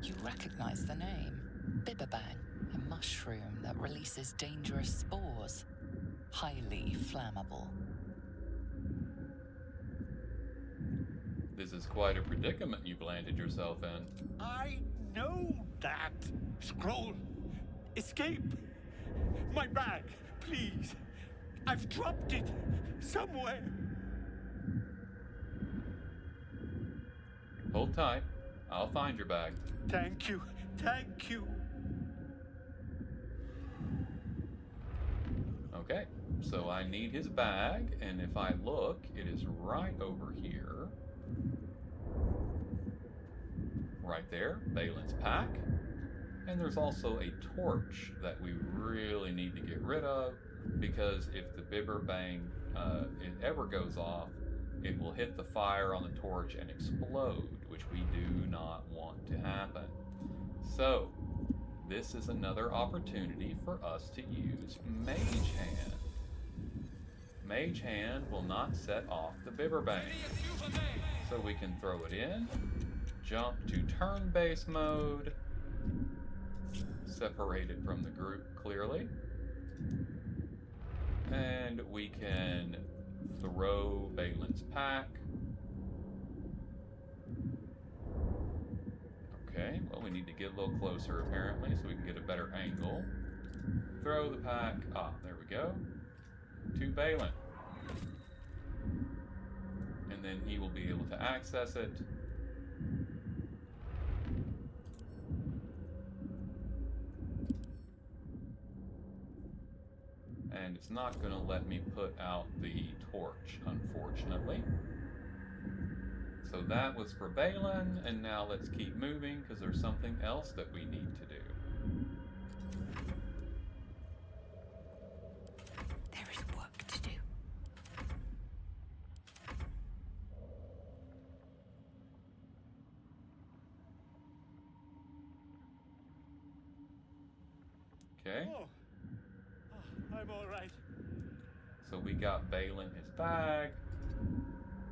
You recognize the name. Bibberbang, a mushroom that releases dangerous spores. Highly flammable. This is quite a predicament you've landed yourself in. I know that. Scroll. Escape. My bag, please. I've dropped it somewhere. Hold tight. I'll find your bag. Thank you. Thank you. Okay, so I need his bag, and if I look, it is right over here. Right there, Balin's pack. And there's also a torch that we really need to get rid of, because if the Bibberbang it ever goes off, it will hit the fire on the torch and explode, which we do not want to happen. So, this is another opportunity for us to use Mage Hand. Mage Hand will not set off the Bibberbang. So we can throw it in, jump to turn-based mode, separate it from the group clearly, and we can throw Balin's pack. Okay, well, we need to get a little closer apparently so we can get a better angle. Throw the pack, there we go, to Balin. And then he will be able to access it. And it's not going to let me put out the torch, unfortunately. So that was for Balin, and now let's keep moving because there's something else that we need to do. There is work to do. Okay. I'm all right. So we got Balin his bag,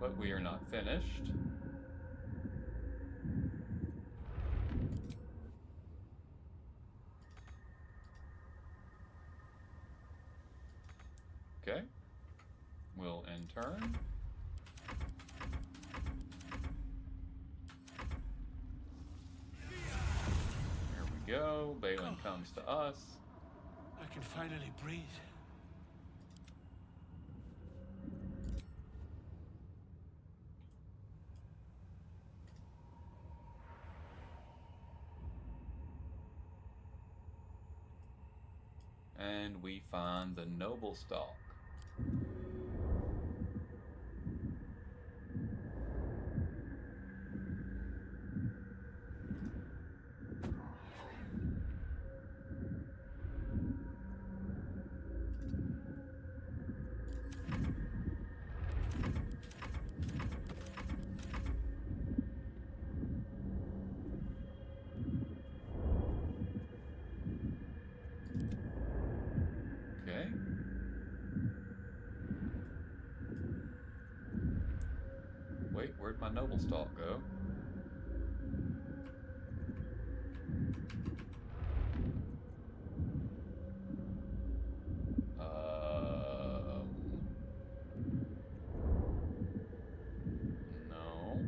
but we are not finished. Okay. We'll end turn. Here we go. Balin comes to us. I can finally breathe. And we find the Noblestalk. Noblestalk go? No.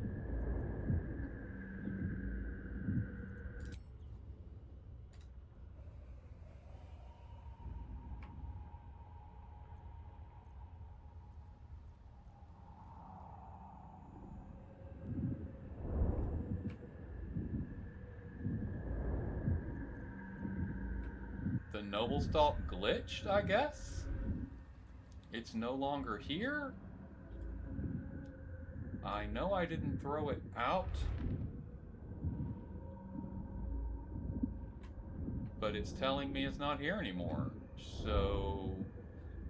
The Noblestalk glitched, I guess? It's no longer here? I know I didn't throw it out, but it's telling me it's not here anymore. So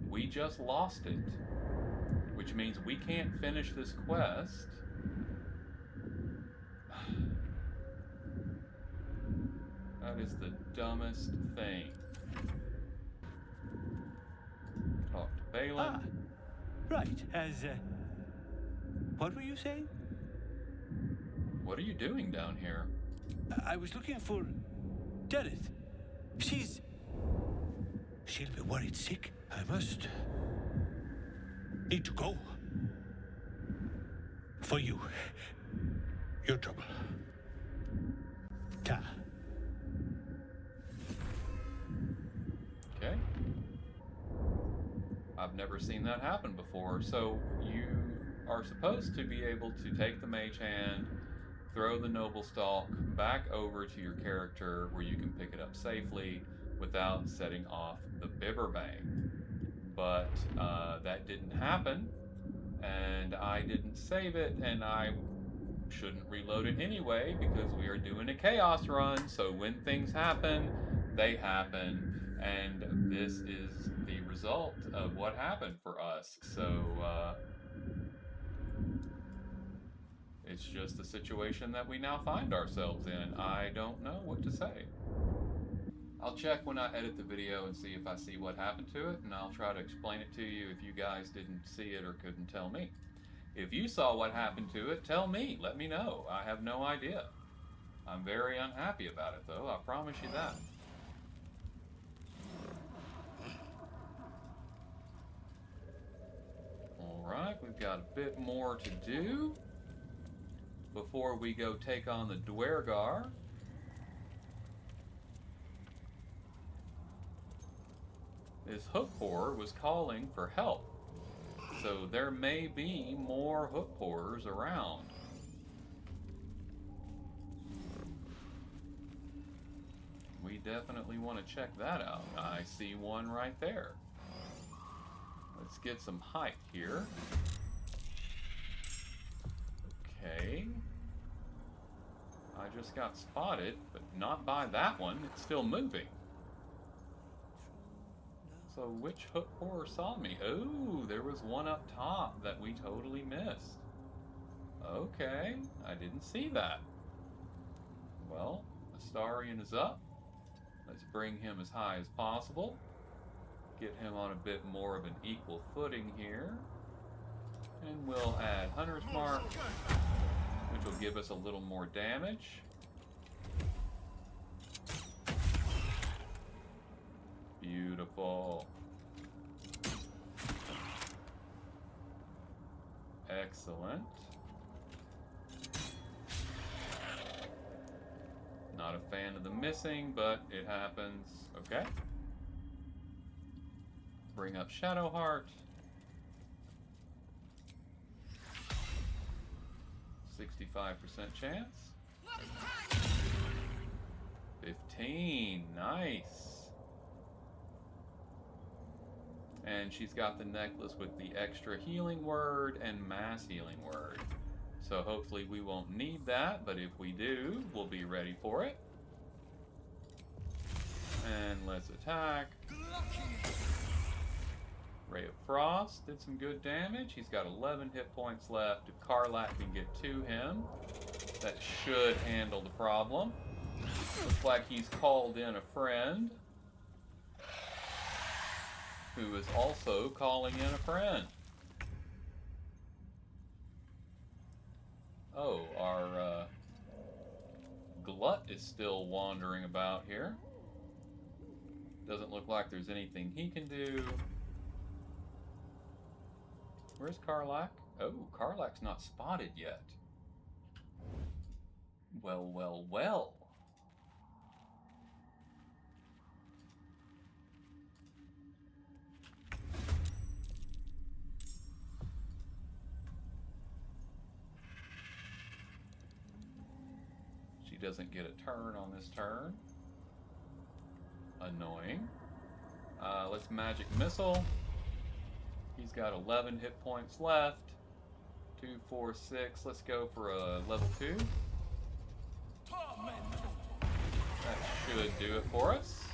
we just lost it, which means we can't finish this quest. That is the dumbest thing. Talk to Balin. Right, what were you saying? What are you doing down here? I was looking for Deneth. She'll be worried sick. I must need to go. For you. Your trouble. Ta. Okay. I've never seen that happen before. So you are supposed to be able to take the mage hand, throw the Noblestalk back over to your character where you can pick it up safely without setting off the Bibberbang. But that didn't happen, and I didn't save it, and I shouldn't reload it anyway because we are doing a chaos run, so when things happen, they happen, and this is the result of what happened for us. So it's just the situation that we now find ourselves in. I don't know what to say. I'll check when I edit the video and see if I see what happened to it, and I'll try to explain it to you if you guys didn't see it or couldn't tell me. If you saw what happened to it, tell me. Let me know. I have no idea. I'm very unhappy about it, though. I promise you that. Alright, we've got a bit more to do before we go take on the Dwergar. This hook horror was calling for help, so there may be more hook horrors around. We definitely want to check that out. I see one right there. Let's get some height here. Okay. I just got spotted, but not by that one. It's still moving. So which hook horror saw me? Oh, there was one up top that we totally missed. Okay, I didn't see that. Well, Astarion is up. Let's bring him as high as possible. Get him on a bit more of an equal footing here. And we'll add Hunter's Mark, which will give us a little more damage. Beautiful. Excellent. Not a fan of the missing, but it happens. Okay. Bring up Shadowheart. 65% chance. 15. Nice. And she's got the necklace with the extra healing word and mass healing word. So hopefully we won't need that, but if we do, we'll be ready for it. And let's attack. Ray of Frost did some good damage. He's got 11 hit points left. If Karlach can get to him, that should handle the problem. Looks like he's called in a friend who is also calling in a friend. Oh, our Glut is still wandering about here. Doesn't look like there's anything he can do. Where's Karlak? Oh, Karlak's not spotted yet. Well, well, well. She doesn't get a turn on this turn. Annoying. Let's magic missile. He's got 11 hit points left. 2, 4, 6. Let's go for a level 2. That should do it for us.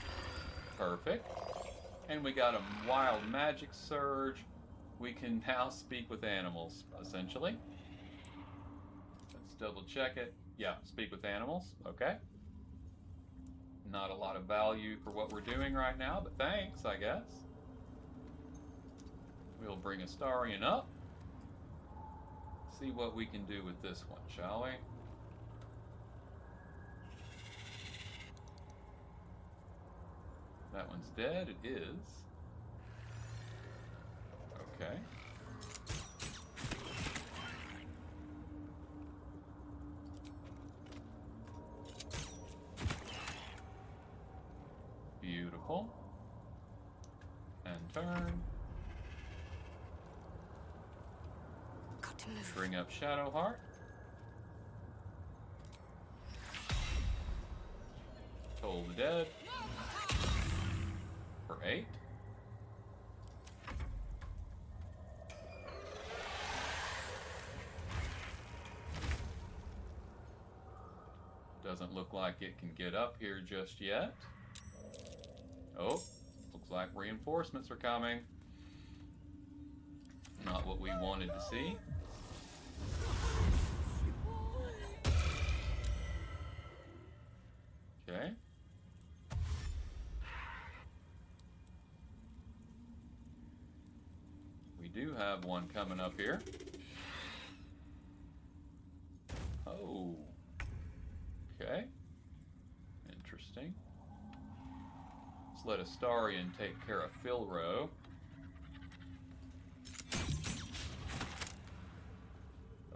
Perfect. And we got a wild magic surge. We can now speak with animals, essentially. Let's double check it. Yeah, speak with animals. Okay. Not a lot of value for what we're doing right now, but thanks, I guess. We'll bring Astarion up. See what we can do with this one, shall we? That one's dead. It is. Okay. Beautiful. And turn. Got to move. Bring up Shadowheart. Toll the dead. For 8. Doesn't look like it can get up here just yet. Oh, looks like reinforcements are coming. Not what we wanted to see. Okay. We do have one coming up here. Oh. Okay. Interesting. Let's let Astarion take care of Filroe.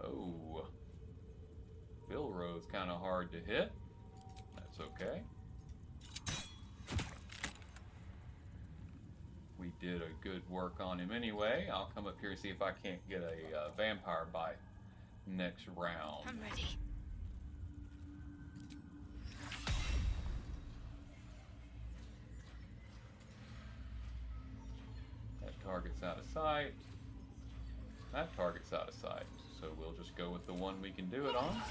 Oh. Filroe's kind of hard to hit. That's okay. We did a good work on him anyway. I'll come up here and see if I can't get a vampire bite next round. I'm ready. That target's out of sight. That target's out of sight. So we'll just go with the one we can do it on.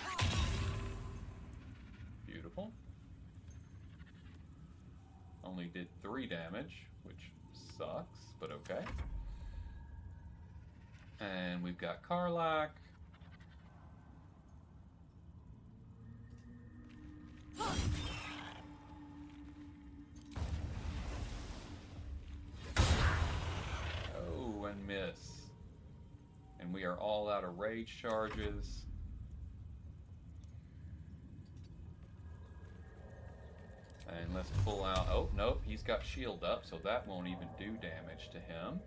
Beautiful. Only did 3 damage, which sucks, but okay. And we've got Karlak. Oh, and miss. And we are all out of rage charges. And let's pull out... Oh, nope, he's got shield up, so that won't even do damage to him.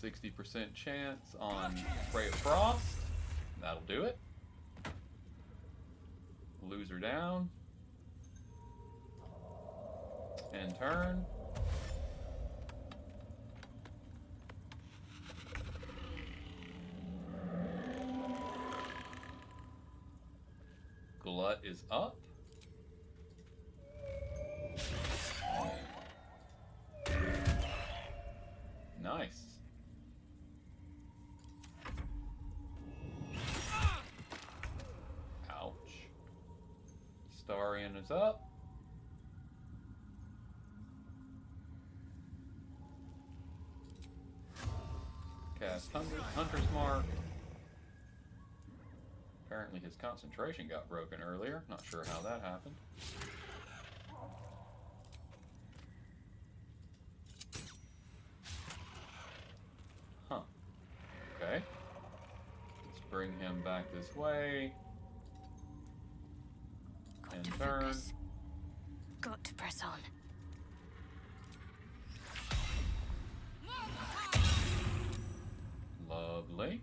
60% chance on Ray of Frost. That'll do it. Loser down. And turn. Glut is up. Nice. Ouch. Astarion is up. Cast Hunter's Mark. Apparently his concentration got broken earlier. Not sure how that happened. Huh. Okay. back this way. Got And to turn. focus. Got to press on. Lovely.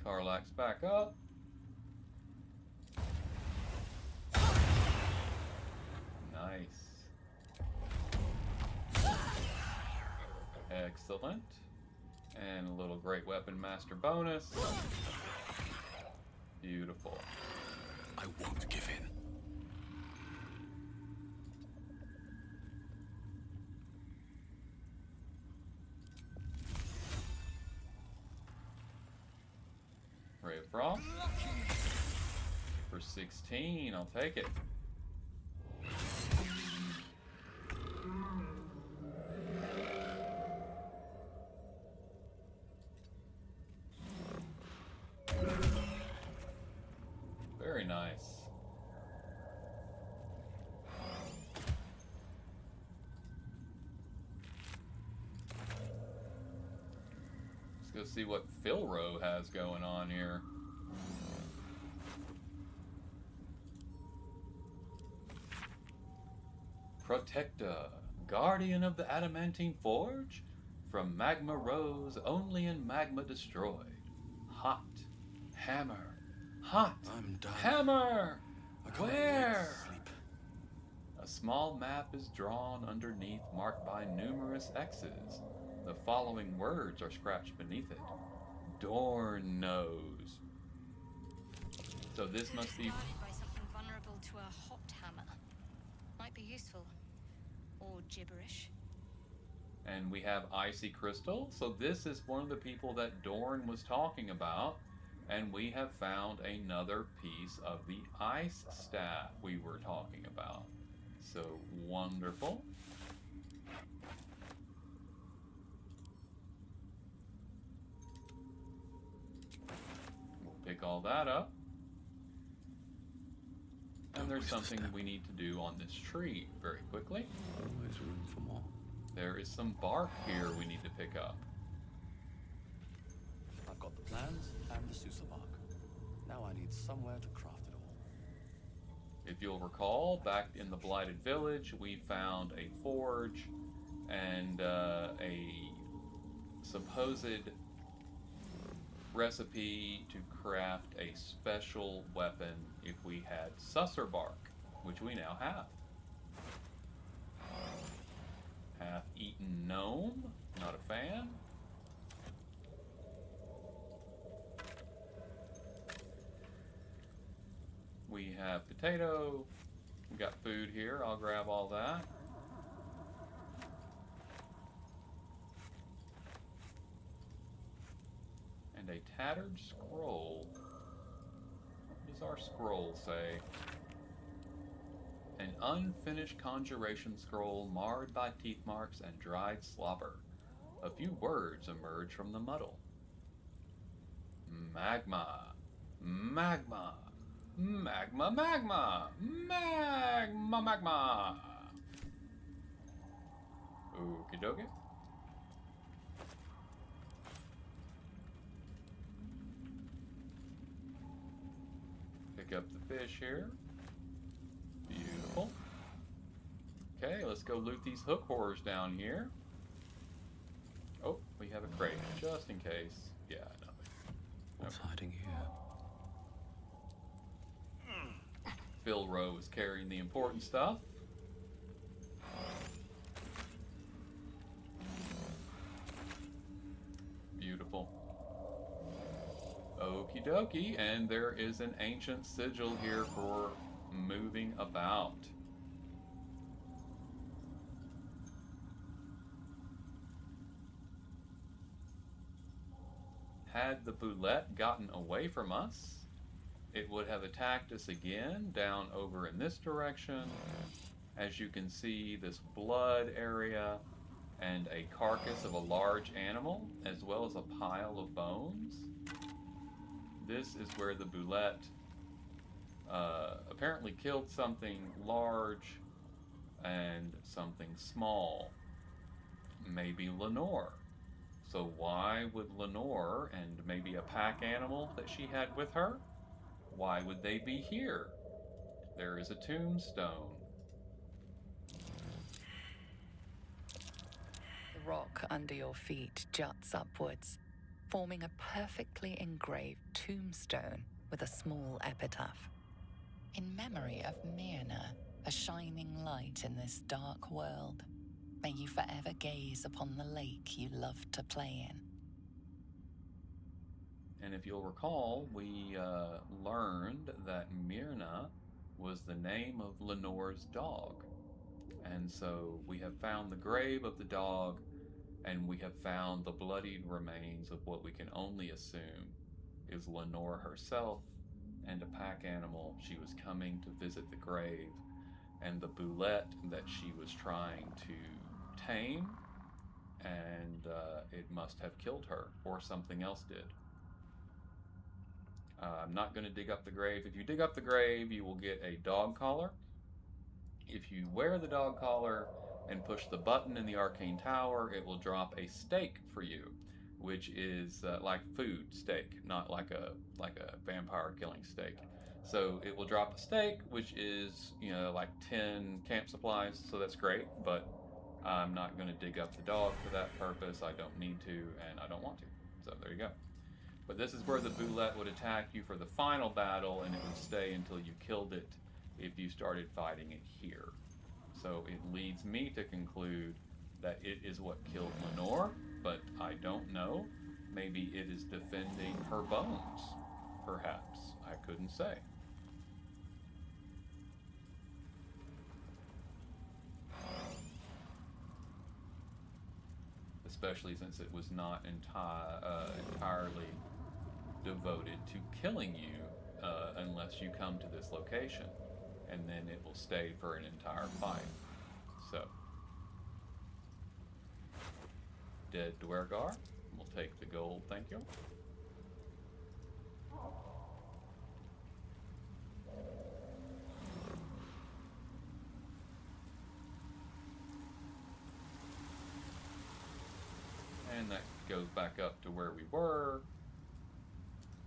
Karlach's back up. Nice. Excellent. And a little great weapon master bonus. Beautiful. I won't give in. Ray of Frost. For 16, I'll take it. Very nice. Let's go see what Filroe has going on here. Protector, guardian of the adamantine forge? From magma rose, only in magma destroyed. Hot. Hammer. Hot. I'm done. Hammer! I can't wait Where? to sleep. A small map is drawn underneath, marked by numerous X's. The following words are scratched beneath it. Dorn knows. So this must be... Guarded by something vulnerable to a hot hammer. Might be useful. Or gibberish. And we have Icy Crystal. So this is one of the people that Dorn was talking about. And we have found another piece of the ice staff we were talking about. So wonderful. We'll pick all that up. And there's something we need to do on this tree very quickly. Always room for more. There is some bark here we need to pick up. I've got the plans and the Sousa bark. Now I need somewhere to craft it all. If you'll recall, back in the Blighted Village, we found a forge and a supposed recipe to craft a special weapon if we had susser bark, which we now have. Half-eaten gnome, not a fan. We have potato. We got food here. I'll grab all that. And a tattered scroll. What does our scroll say? An unfinished conjuration scroll marred by teeth marks and dried slobber. A few words emerge from the muddle. Magma. Magma. Magma, magma! Magma, magma! Okie dokie. Pick up the fish here. Beautiful. Okay, let's go loot these hook horrors down here. Oh, we have a crate, just in case. Yeah, nothing. What's hiding here? Filroe is carrying the important stuff. Beautiful. Okie dokie, and there is an ancient sigil here for moving about. Had the boulette gotten away from us, it would have attacked us again down over in this direction. As you can see, this blood area and a carcass of a large animal, as well as a pile of bones. This is where the boulette apparently killed something large and something small. Maybe Lenore. So why would Lenore and maybe a pack animal that she had with her, why would they be here? There is a tombstone. The rock under your feet juts upwards, forming a perfectly engraved tombstone with a small epitaph. In memory of Myrna, a shining light in this dark world, may you forever gaze upon the lake you loved to play in. And if you'll recall, we learned that Myrna was the name of Lenore's dog. And so we have found the grave of the dog, and we have found the bloodied remains of what we can only assume is Lenore herself and a pack animal. She was coming to visit the grave, and the boulette that she was trying to tame, and it must have killed her, or something else did. I'm not going to dig up the grave. If you dig up the grave, you will get a dog collar. If you wear the dog collar and push the button in the arcane tower, it will drop a steak for you, which is like food steak, not like a vampire killing steak. So it will drop a steak, which is, you know, like 10 camp supplies, so that's great, but I'm not going to dig up the dog for that purpose. I don't need to, and I don't want to. So there you go. But this is where the boulette would attack you for the final battle, and it would stay until you killed it if you started fighting it here. So it leads me to conclude that it is what killed Lenore, but I don't know. Maybe it is defending her bones. Perhaps. I couldn't say. Especially since it was not entirely devoted to killing you unless you come to this location, and then it will stay for an entire fight. So, dead Dwergar will take the gold, thank you. And that goes back up to where we were.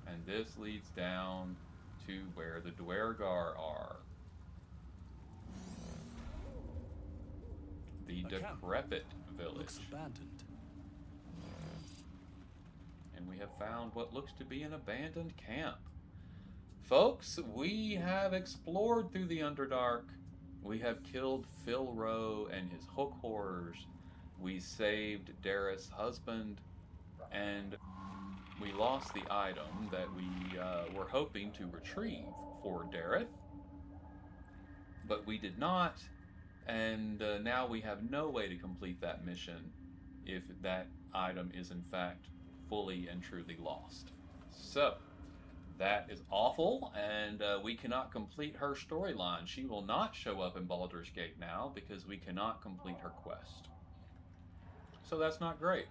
And this leads down to where the Dwergar are. The decrepit village. Looks abandoned. And we have found what looks to be an abandoned camp. Folks, we have explored through the Underdark. We have killed Filroe and his hook horrors. We saved Dareth's husband, and we lost the item that we were hoping to retrieve for Dareth, but we did not, and now we have no way to complete that mission if that item is in fact fully and truly lost. So, that is awful, and we cannot complete her storyline. She will not show up in Baldur's Gate now because we cannot complete her quest. So that's not great.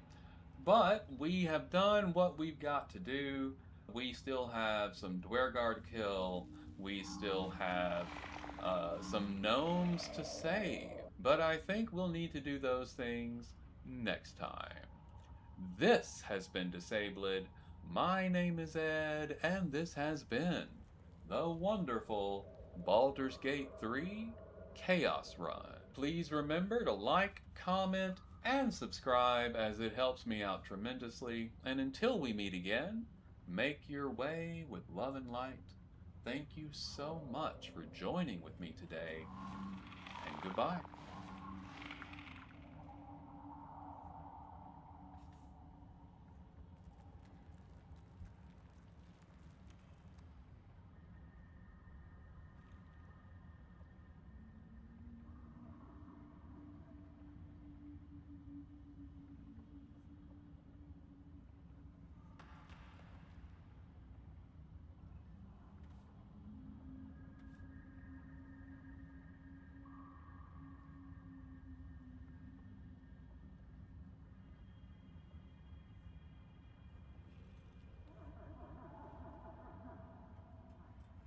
But we have done what we've got to do. We still have some Dwergar to kill. We still have some gnomes to save. But I think we'll need to do those things next time. This has been Disabled. My name is Ed, and this has been the wonderful Baldur's Gate 3 Chaos Run. Please remember to like, comment, and subscribe, as it helps me out tremendously. And until we meet again, make your way with love and light. Thank you so much for joining with me today, and goodbye.